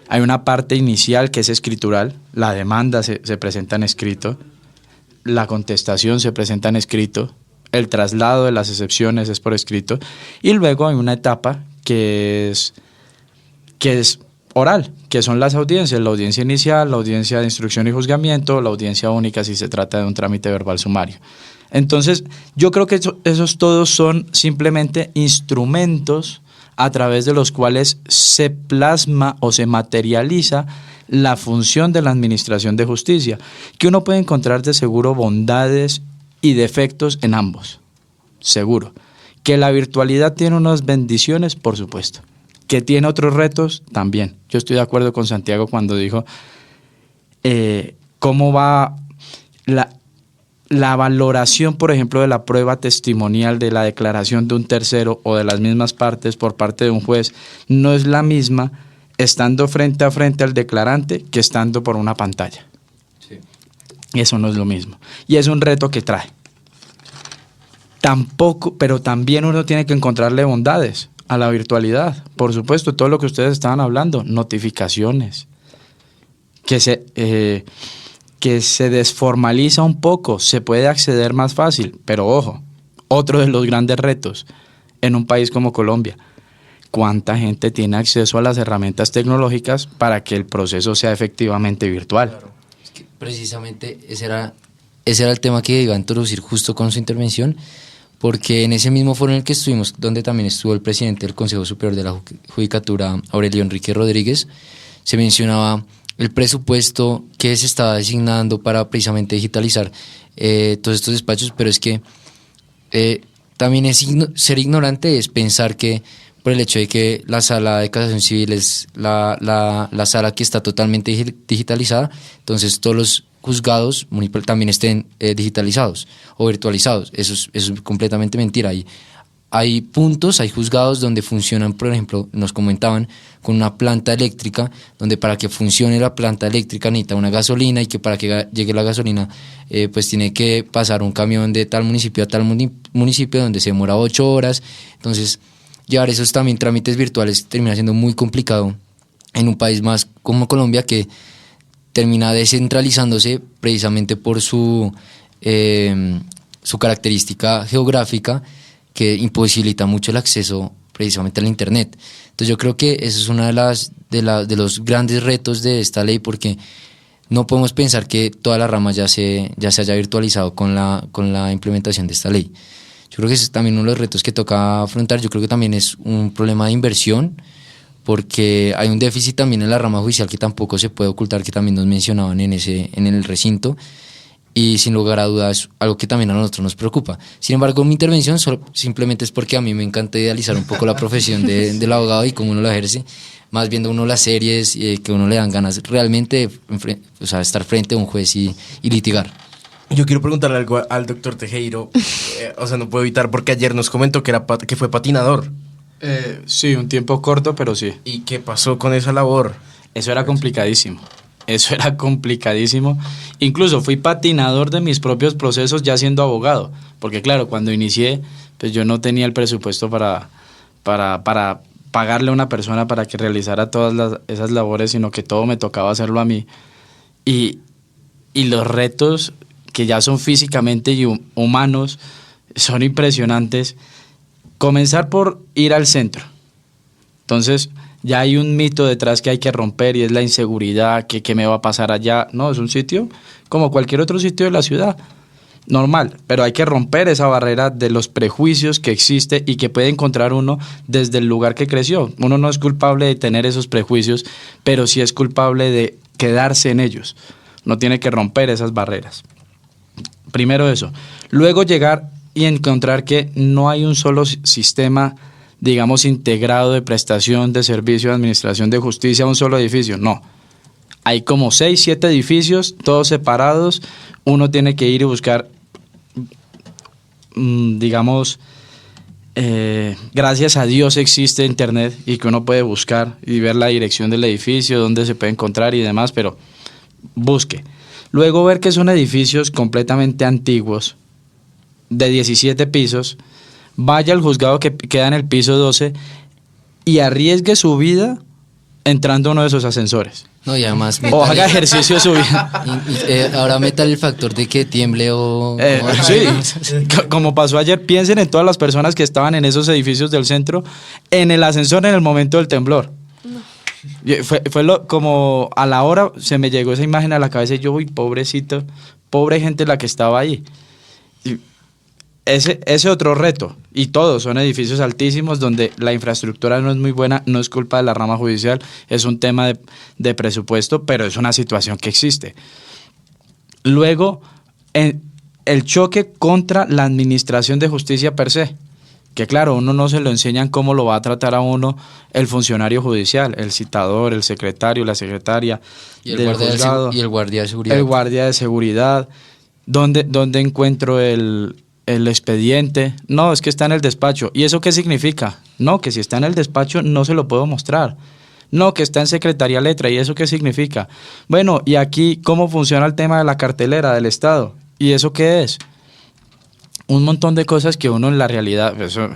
hay una parte inicial que es escritural, la demanda se presenta en escrito, la contestación se presenta en escrito, el traslado de las excepciones es por escrito, y luego hay una etapa que es oral, que son las audiencias, la audiencia inicial, la audiencia de instrucción y juzgamiento, la audiencia única si se trata de un trámite verbal sumario. Entonces, yo creo que esos todos son simplemente instrumentos a través de los cuales se plasma o se materializa la función de la administración de justicia, que uno puede encontrar de seguro bondades y defectos en ambos, seguro. Que la virtualidad tiene unas bendiciones, por supuesto. Que tiene otros retos, también. Yo estoy de acuerdo con Santiago cuando dijo cómo va la valoración, por ejemplo, de la prueba testimonial, de la declaración de un tercero o de las mismas partes por parte de un juez, no es la misma estando frente a frente al declarante que estando por una pantalla. Sí. Eso no es lo mismo. Y es un reto que trae. Tampoco, pero también uno tiene que encontrarle bondades a la virtualidad. Por supuesto, todo lo que ustedes estaban hablando, notificaciones, que se desformaliza un poco, se puede acceder más fácil, pero ojo, otro de los grandes retos en un país como Colombia, ¿cuánta gente tiene acceso a las herramientas tecnológicas para que el proceso sea efectivamente virtual? Claro. Es que precisamente ese era el tema que iba a introducir justo con su intervención, porque en ese mismo foro en el que estuvimos, donde también estuvo el presidente del Consejo Superior de la Judicatura, Aurelio Enrique Rodríguez, se mencionaba el presupuesto que se estaba designando para precisamente digitalizar todos estos despachos, pero es que también ser ignorante es pensar que por el hecho de que la sala de casación civil es la sala que está totalmente digitalizada, entonces todos los juzgados también estén digitalizados o virtualizados. Eso es completamente mentira. Hay puntos, hay juzgados donde funcionan, por ejemplo, nos comentaban, con una planta eléctrica, donde para que funcione la planta eléctrica necesita una gasolina y que para que llegue la gasolina pues tiene que pasar un camión de tal municipio a tal municipio donde se demora 8 horas. Entonces, llevar esos también trámites virtuales termina siendo muy complicado en un país más como Colombia, que termina descentralizándose precisamente por su característica geográfica, que imposibilita mucho el acceso precisamente al Internet. Entonces yo creo que eso es uno de los grandes retos de esta ley, porque no podemos pensar que toda la rama ya se haya virtualizado con la implementación de esta ley. Yo creo que ese es también uno de los retos que toca afrontar. Yo creo que también es un problema de inversión, porque hay un déficit también en la rama judicial que tampoco se puede ocultar, que también nos mencionaban en el recinto, y sin lugar a dudas algo que también a nosotros nos preocupa. Sin embargo, mi intervención simplemente es porque a mí me encanta idealizar un poco la profesión del abogado y cómo uno lo ejerce, más viendo uno las series que uno le dan ganas realmente, estar frente a un juez y litigar. Yo quiero preguntarle algo al doctor Tejero, no puedo evitar, porque ayer nos comentó que fue patinador. Sí, un tiempo corto, pero sí. ¿Y qué pasó con esa labor? Eso era complicadísimo. Incluso fui patinador de mis propios procesos ya siendo abogado, porque claro, cuando inicié, pues yo no tenía el presupuesto para pagarle a una persona para que realizara todas esas labores, sino que todo me tocaba hacerlo a mí. Y los retos que ya son físicamente y humanos son impresionantes. Comenzar por ir al centro. Entonces, ya hay un mito detrás que hay que romper, y es la inseguridad, que qué me va a pasar allá. No, es un sitio como cualquier otro sitio de la ciudad, normal, pero hay que romper esa barrera de los prejuicios que existe y que puede encontrar uno desde el lugar que creció. Uno no es culpable de tener esos prejuicios, pero sí es culpable de quedarse en ellos. No tiene que romper esas barreras. Primero eso. Luego llegar y encontrar que no hay un solo sistema, digamos, integrado de prestación de servicio de administración de justicia, un solo edificio. No. Hay como 6, 7 edificios, todos separados. Uno tiene que ir y buscar, digamos, gracias a Dios existe Internet y que uno puede buscar y ver la dirección del edificio, dónde se puede encontrar y demás, pero busque. Luego ver que son edificios completamente antiguos, de 17 pisos, vaya al juzgado que queda en el piso 12 y arriesgue su vida entrando a uno de esos ascensores. No, y además O haga ejercicio subiendo. ahora meta el factor de que tiemble o... Sí, como pasó ayer, piensen en todas las personas que estaban en esos edificios del centro, en el ascensor en el momento del temblor. Como a la hora se me llegó esa imagen a la cabeza y yo, uy, pobrecito, pobre gente la que estaba ahí. Y ese otro reto, y todos son edificios altísimos donde la infraestructura no es muy buena, no es culpa de la rama judicial, es un tema de presupuesto, pero es una situación que existe. Luego, el choque contra la administración de justicia per se, que claro, uno no se lo enseñan cómo lo va a tratar a uno el funcionario judicial, el citador, el secretario, la secretaria y el del juzgado, y el guardia de seguridad. el guardia de seguridad, ¿dónde encuentro el expediente? No, es que está en el despacho. ¿Y eso qué significa? No, que si está en el despacho no se lo puedo mostrar. No, que está en Secretaría Letra. ¿Y eso qué significa? Bueno, y aquí, ¿cómo funciona el tema de la cartelera del Estado? ¿Y eso qué es? Un montón de cosas que uno en la realidad, eso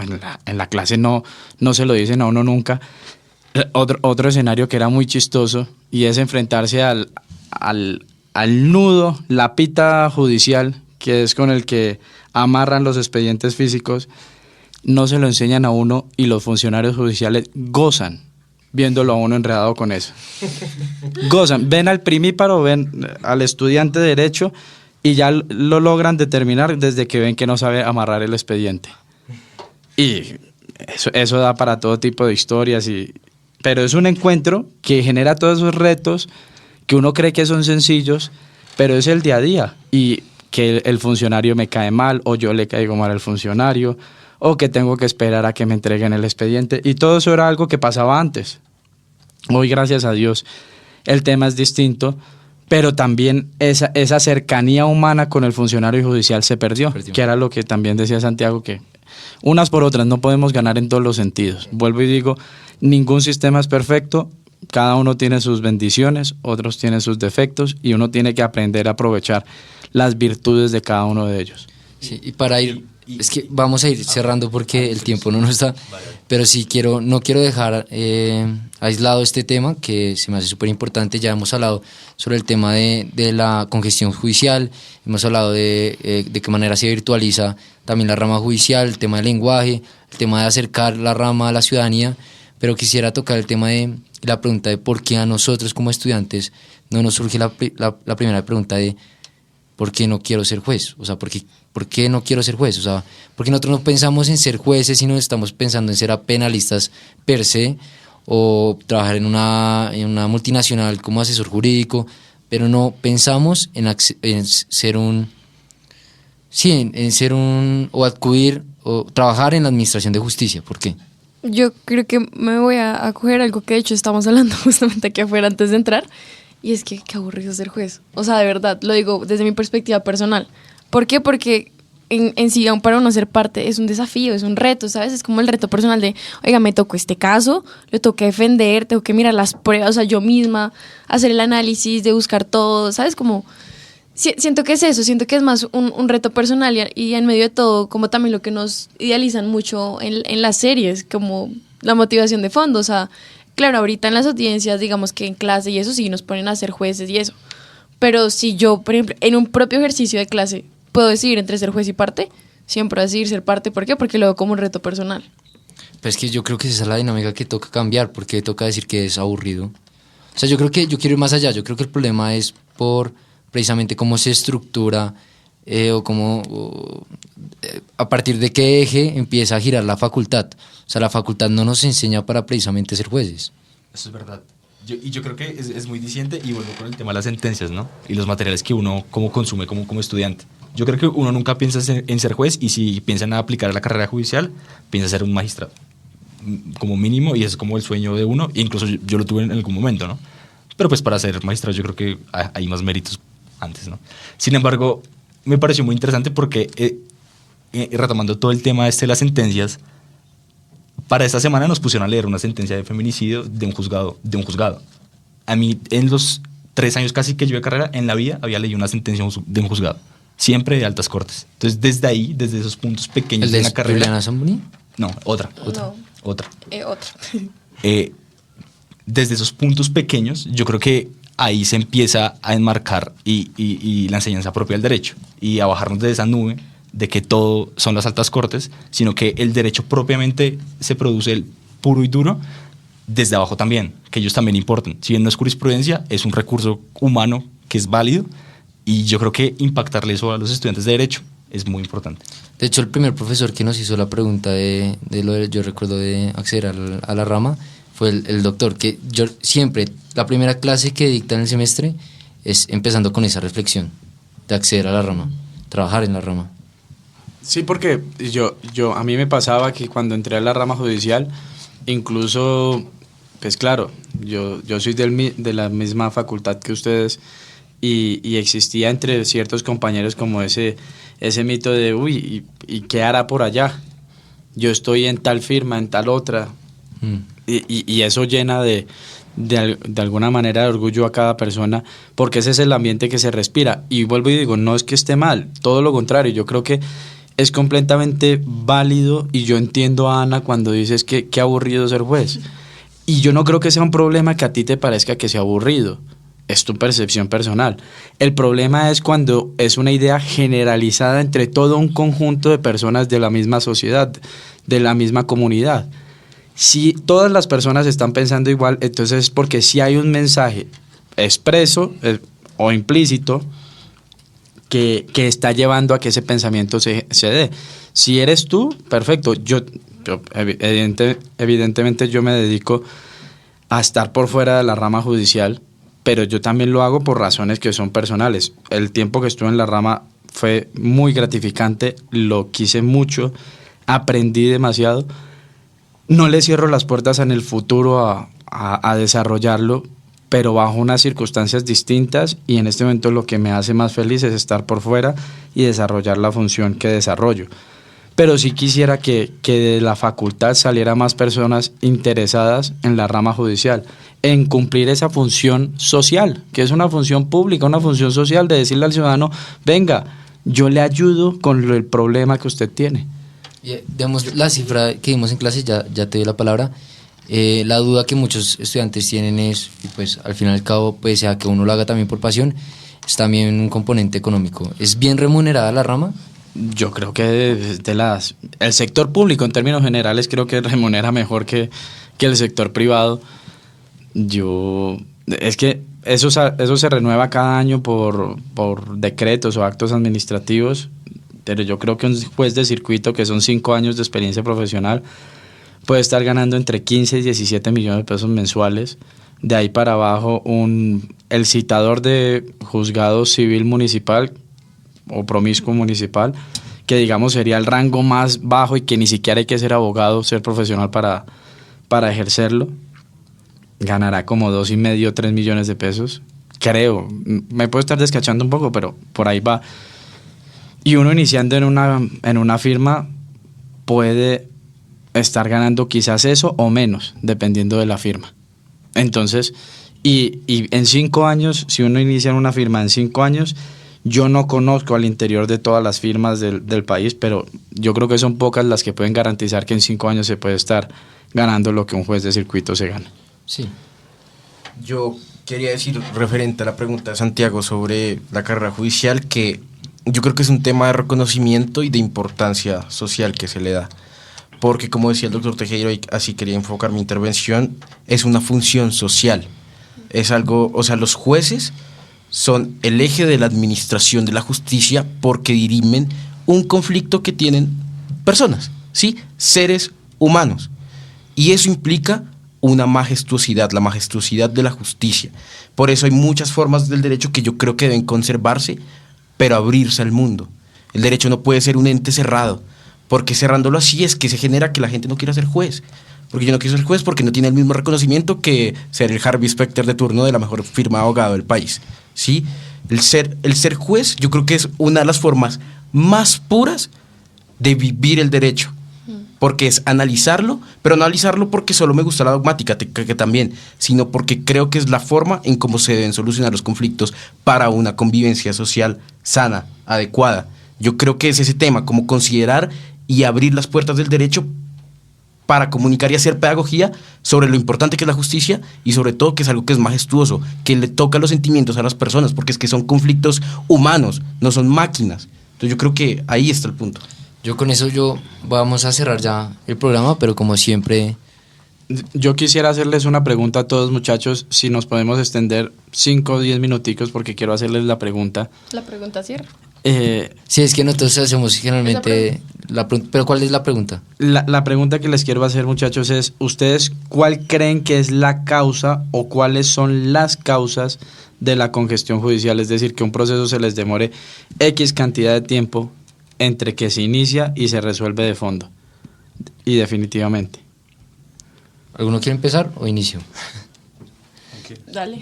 en la clase no se lo dicen a uno nunca. Otro escenario que era muy chistoso y es enfrentarse al nudo, la pita judicial, que es con el que amarran los expedientes físicos. No se lo enseñan a uno y los funcionarios judiciales gozan viéndolo a uno enredado con eso. Gozan, ven al primíparo, ven al estudiante de derecho y ya lo logran determinar desde que ven que no sabe amarrar el expediente. Y eso da para todo tipo de historias, pero es un encuentro que genera todos esos retos que uno cree que son sencillos, pero es el día a día. Y que el funcionario me cae mal, o yo le caigo mal al funcionario, o que tengo que esperar a que me entreguen el expediente. Y todo eso era algo que pasaba antes. Hoy, gracias a Dios, el tema es distinto, pero también esa cercanía humana con el funcionario judicial se perdió, que era lo que también decía Santiago, que unas por otras no podemos ganar en todos los sentidos. Vuelvo y digo, ningún sistema es perfecto, cada uno tiene sus bendiciones, otros tienen sus defectos, y uno tiene que aprender a aprovechar las virtudes de cada uno de ellos. Sí, y para ir, es que vamos a ir cerrando porque el tiempo no nos está, pero sí no quiero dejar aislado este tema que se me hace súper importante. Ya hemos hablado sobre el tema de la congestión judicial, hemos hablado de qué manera se virtualiza también la rama judicial, el tema del lenguaje, el tema de acercar la rama a la ciudadanía, pero quisiera tocar el tema de la pregunta de por qué a nosotros como estudiantes no nos surge la primera pregunta de ¿por qué no quiero ser juez? O sea, ¿por qué no quiero ser juez? O sea, ¿por qué nosotros no pensamos en ser jueces, sino estamos pensando en ser penalistas per se, o trabajar en una multinacional como asesor jurídico, pero no pensamos en ser o acudir o trabajar en la administración de justicia? ¿Por qué? Yo creo que me voy a acoger algo que de hecho estamos hablando justamente aquí afuera antes de entrar, y es que qué aburrido ser juez. O sea, de verdad, lo digo desde mi perspectiva personal. ¿Por qué? Porque en sí, aún para uno ser parte, es un desafío, es un reto, ¿sabes? Es como el reto personal de, oiga, me tocó este caso, lo tengo que defender, tengo que mirar las pruebas, o sea, yo misma, hacer el análisis, de buscar todo, ¿sabes? Como, siento que es eso, siento que es más un reto personal y en medio de todo, como también lo que nos idealizan mucho en las series, como la motivación de fondo, o sea, claro, ahorita en las audiencias, digamos que en clase y eso sí nos ponen a ser jueces y eso. Pero si yo, por ejemplo, en un propio ejercicio de clase puedo decidir entre ser juez y parte, siempre voy a decidir ser parte. ¿Por qué? Porque lo veo como un reto personal. Pues que yo creo que esa es la dinámica que toca cambiar, porque toca decir que es aburrido. O sea, yo creo que yo quiero ir más allá. Yo creo que el problema es por precisamente cómo se estructura a partir de qué eje empieza a girar la facultad. O sea, la facultad no nos enseña para precisamente ser jueces. Eso es verdad. Yo creo que es muy diciente, y vuelvo con el tema de las sentencias, ¿no? Y los materiales que uno como consume como estudiante. Yo creo que uno nunca piensa en ser juez, y si piensa en aplicar la carrera judicial, piensa ser un magistrado como mínimo, y es como el sueño de uno. Incluso yo lo tuve en algún momento, ¿no? Pero pues para ser magistrado yo creo que hay más méritos antes, ¿no? Sin embargo, me pareció muy interesante porque retomando todo el tema de las sentencias, para esta semana nos pusieron a leer una sentencia de feminicidio de un juzgado. A mí, en los 3 años casi que yo de carrera, en la vida había leído una sentencia de un juzgado, siempre de altas cortes. Entonces, desde ahí, desde esos puntos pequeños de la carrera... ¿Juliana Zamboni? No, otra. No. Otra. Otra. desde esos puntos pequeños, yo creo que ahí se empieza a enmarcar y la enseñanza propia del derecho y a bajarnos de esa nube de que todo son las altas cortes, sino que el derecho propiamente se produce el puro y duro desde abajo también, que ellos también importan. Si bien no es jurisprudencia, es un recurso humano que es válido y yo creo que impactarle eso a los estudiantes de derecho es muy importante. De hecho, el primer profesor que nos hizo la pregunta de lo de, yo recuerdo, de acceder a la rama fue el doctor, que yo siempre, la primera clase que dicta en el semestre es empezando con esa reflexión de acceder a la rama, trabajar en la rama. Sí, porque a mí me pasaba que cuando entré a la rama judicial, incluso, pues claro, yo soy de la misma facultad que ustedes y existía entre ciertos compañeros como ese mito de, uy, ¿y qué hará por allá? Yo estoy en tal firma, en tal otra. Y eso llena de alguna manera de orgullo a cada persona, porque ese es el ambiente que se respira. Y vuelvo y digo, no es que esté mal, todo lo contrario, yo creo que es completamente válido y yo entiendo a Ana cuando dices que qué aburrido ser juez. Y yo no creo que sea un problema que a ti te parezca que sea aburrido, es tu percepción personal. El problema es cuando es una idea generalizada entre todo un conjunto de personas de la misma sociedad, de la misma comunidad. Si todas las personas están pensando igual, entonces es porque sí hay un mensaje expreso o implícito que está llevando a que ese pensamiento se dé. Si eres tú, perfecto. Evidentemente yo me dedico a estar por fuera de la rama judicial, pero yo también lo hago por razones que son personales. El tiempo que estuve en la rama fue muy gratificante, lo quise mucho, aprendí demasiado. No le cierro las puertas en el futuro a desarrollarlo, pero bajo unas circunstancias distintas, y en este momento lo que me hace más feliz es estar por fuera y desarrollar la función que desarrollo. Pero sí quisiera que de la facultad saliera más personas interesadas en la rama judicial, en cumplir esa función social, que es una función pública, una función social de decirle al ciudadano, venga, yo le ayudo con el problema que usted tiene. Digamos, la cifra que dimos en clase, ya te doy la palabra. La duda que muchos estudiantes tienen es, y pues al fin y al cabo, pese a que uno lo haga también por pasión, es también un componente económico. ¿Es bien remunerada la rama? Yo creo que el sector público en términos generales creo que remunera mejor que el sector privado. Es que eso se renueva cada año por decretos o actos administrativos, pero yo creo que un juez de circuito, que son 5 años de experiencia profesional, puede estar ganando entre 15 y 17 millones de pesos mensuales. De ahí para abajo, el citador de juzgado civil municipal o promiscuo municipal, que digamos sería el rango más bajo y que ni siquiera hay que ser abogado, ser profesional para ejercerlo, ganará como 2,5, 3 millones de pesos, creo. Me puedo estar descachando un poco, pero por ahí va. Y uno iniciando en una firma puede estar ganando quizás eso o menos, dependiendo de la firma. Entonces, y en 5 años, si uno inicia en una firma en 5 años, yo no conozco al interior de todas las firmas del país, pero yo creo que son pocas las que pueden garantizar que en 5 años se puede estar ganando lo que un juez de circuito se gana. Sí. Yo quería decir, referente a la pregunta de Santiago sobre la carrera judicial, que yo creo que es un tema de reconocimiento y de importancia social que se le da. Porque, como decía el doctor Tejero, y así quería enfocar mi intervención, es una función social. Es algo, o sea, los jueces son el eje de la administración de la justicia porque dirimen un conflicto que tienen personas, ¿sí? Seres humanos. Y eso implica una majestuosidad, la majestuosidad de la justicia. Por eso hay muchas formas del derecho que yo creo que deben conservarse, pero abrirse al mundo. El derecho no puede ser un ente cerrado, porque cerrándolo así es que se genera que la gente no quiera ser juez. Porque yo no quiero ser juez porque no tiene el mismo reconocimiento que ser el Harvey Specter de turno de la mejor firma de abogado del país, ¿sí? El ser juez yo creo que es una de las formas más puras de vivir el derecho, porque es analizarlo, pero no analizarlo porque solo me gusta la dogmática, que también, sino porque creo que es la forma en cómo se deben solucionar los conflictos para una convivencia social sana, adecuada. Yo creo que es ese tema, como considerar y abrir las puertas del derecho para comunicar y hacer pedagogía sobre lo importante que es la justicia y sobre todo que es algo que es majestuoso, que le toca los sentimientos a las personas, porque es que son conflictos humanos, no son máquinas. Entonces yo creo que ahí está el punto. Yo con eso vamos a cerrar ya el programa, pero como siempre... Yo quisiera hacerles una pregunta a todos, muchachos, si nos podemos extender 5 o 10 minuticos porque quiero hacerles la pregunta. La pregunta cierra. Sí, es que nosotros hacemos generalmente la pregunta, pero ¿cuál es la pregunta? La pregunta que les quiero hacer, muchachos, es ¿ustedes cuál creen que es la causa o cuáles son las causas de la congestión judicial? Es decir, que un proceso se les demore X cantidad de tiempo entre que se inicia y se resuelve de fondo y definitivamente. ¿Alguno quiere empezar o inicio? Dale.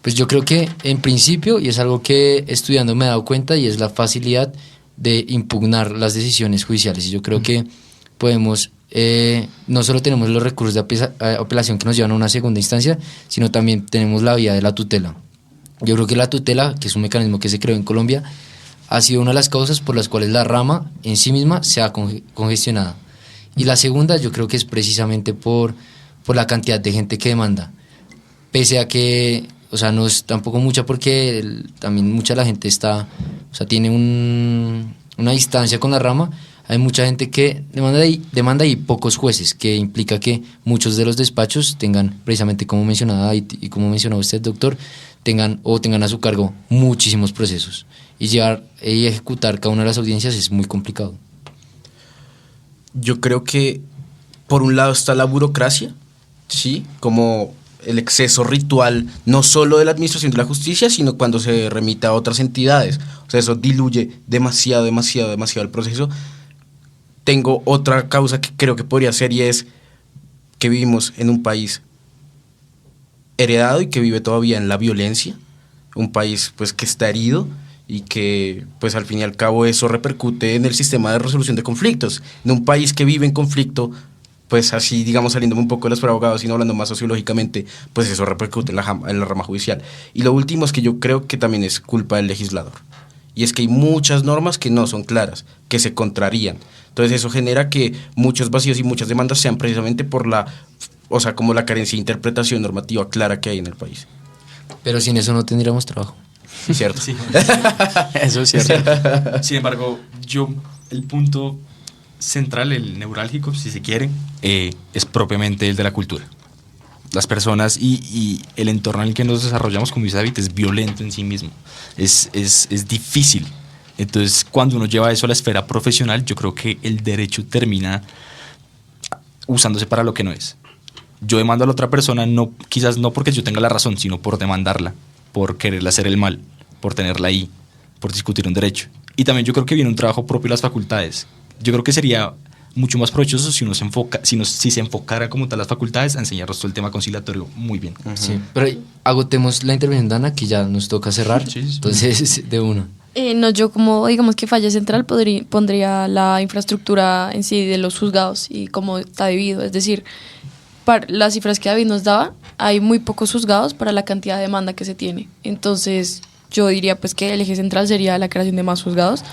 Pues yo creo que en principio, y es algo que estudiando me he dado cuenta, y es la facilidad de impugnar las decisiones judiciales. Y yo creo que podemos, no solo tenemos los recursos de apelación que nos llevan a una segunda instancia, sino también tenemos la vía de la tutela. Yo creo que la tutela, que es un mecanismo que se creó en Colombia, ha sido una de las causas por las cuales la rama en sí misma se ha congestionado. Y la segunda yo creo que es precisamente por la cantidad de gente que demanda. Pese a que, o sea, no es tampoco mucha porque también mucha de la gente tiene una distancia con la rama. Hay mucha gente que demanda y pocos jueces, que implica que muchos de los despachos tengan, precisamente como mencionaba y como mencionaba usted, doctor, tengan a su cargo muchísimos procesos. Y llevar y ejecutar cada una de las audiencias es muy complicado. Yo creo que por un lado está la burocracia, ¿sí? Como el exceso ritual, no solo de la administración de la justicia, sino cuando se remite a otras entidades. O sea, eso diluye demasiado el proceso. Tengo otra causa que creo que podría ser, y es que vivimos en un país heredado y que vive todavía en la violencia, un país pues que está herido y que pues al fin y al cabo eso repercute en el sistema de resolución de conflictos. En un país que vive en conflicto, pues así digamos saliéndome un poco de los abogados, sino hablando más sociológicamente, pues eso repercute en la rama judicial. Y lo último es que yo creo que también es culpa del legislador, y es que hay muchas normas que no son claras, que se contrarían. Entonces eso genera que muchos vacíos y muchas demandas sean precisamente por como la carencia de interpretación normativa clara que hay en el país. Pero sin eso no tendríamos trabajo. ¿Cierto? Sí. Eso es cierto. Sin embargo, el punto central, el neurálgico, si se quiere, es propiamente el de la cultura. Las personas y el entorno en el que nos desarrollamos, como dice David, es violento en sí mismo. Es difícil. Entonces, cuando uno lleva eso a la esfera profesional, yo creo que el derecho termina usándose para lo que no es. Yo demando a la otra persona, quizás no porque yo tenga la razón, sino por demandarla, por quererle hacer el mal, por tenerla ahí, por discutir un derecho. Y también yo creo que viene un trabajo propio de las facultades. Yo creo que sería mucho más provechoso si se enfocara como tal las facultades a enseñarnos todo el tema conciliatorio muy bien. Sí, pero agotemos la intervención de Ana, que ya nos toca cerrar. Sí. Entonces, de uno. No, yo como digamos que falla central pondría la infraestructura en sí de los juzgados y cómo está dividido. Es decir, para las cifras que David nos daba, hay muy pocos juzgados para la cantidad de demanda que se tiene. Entonces, yo diría pues que el eje central sería la creación de más juzgados,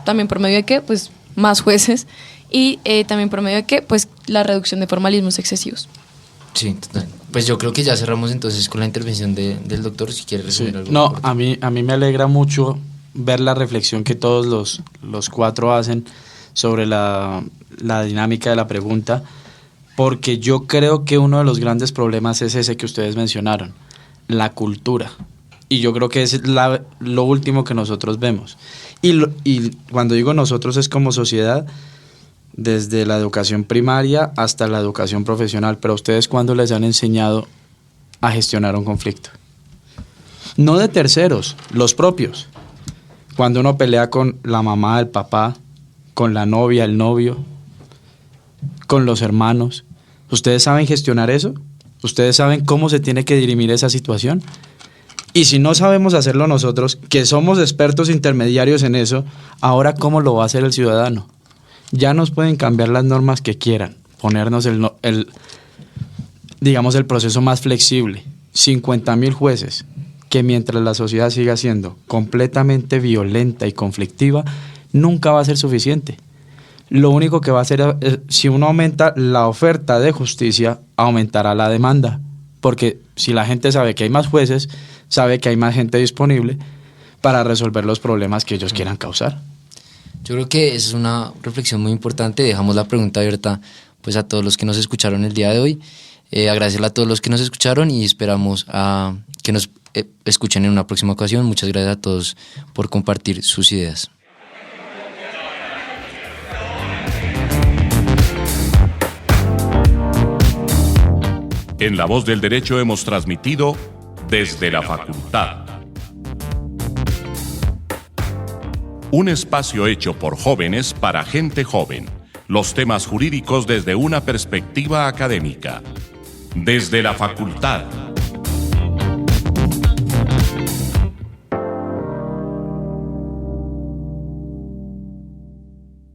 también por medio de que pues más jueces y también por medio de que pues la reducción de formalismos excesivos. Sí, total. Pues yo creo que ya cerramos entonces con la intervención del doctor, si quiere resumir Sí. algo. No, a mí me alegra mucho ver la reflexión que todos los cuatro hacen sobre la dinámica de la pregunta, porque yo creo que uno de los grandes problemas es ese que ustedes mencionaron, la cultura. Y yo creo que es lo último que nosotros vemos. Y cuando digo nosotros es como sociedad, desde la educación primaria hasta la educación profesional. Pero ustedes, ¿cuándo les han enseñado a gestionar un conflicto? No de terceros, los propios. Cuando uno pelea con la mamá, el papá, con la novia, el novio, con los hermanos, ¿ustedes saben gestionar eso? ¿Ustedes saben cómo se tiene que dirimir esa situación? Y si no sabemos hacerlo nosotros, que somos expertos intermediarios en eso, ahora ¿cómo lo va a hacer el ciudadano? Ya nos pueden cambiar las normas que quieran, ponernos digamos el proceso más flexible, 50.000 jueces, que mientras la sociedad siga siendo completamente violenta y conflictiva, nunca va a ser suficiente. lo único que va a hacer es, si uno aumenta la oferta de justicia, aumentará la demanda, porque si la gente sabe que hay más jueces, sabe que hay más gente disponible para resolver los problemas que ellos quieran causar. Yo creo que esa es una reflexión muy importante. Dejamos la pregunta abierta pues a todos los que nos escucharon el día de hoy. Agradecerle a todos los que nos escucharon y esperamos a que nos escuchen en una próxima ocasión. Muchas gracias a todos por compartir sus ideas. En La Voz del Derecho hemos transmitido Desde la Facultad. Un espacio hecho por jóvenes para gente joven. Los temas jurídicos desde una perspectiva académica. Desde la Facultad.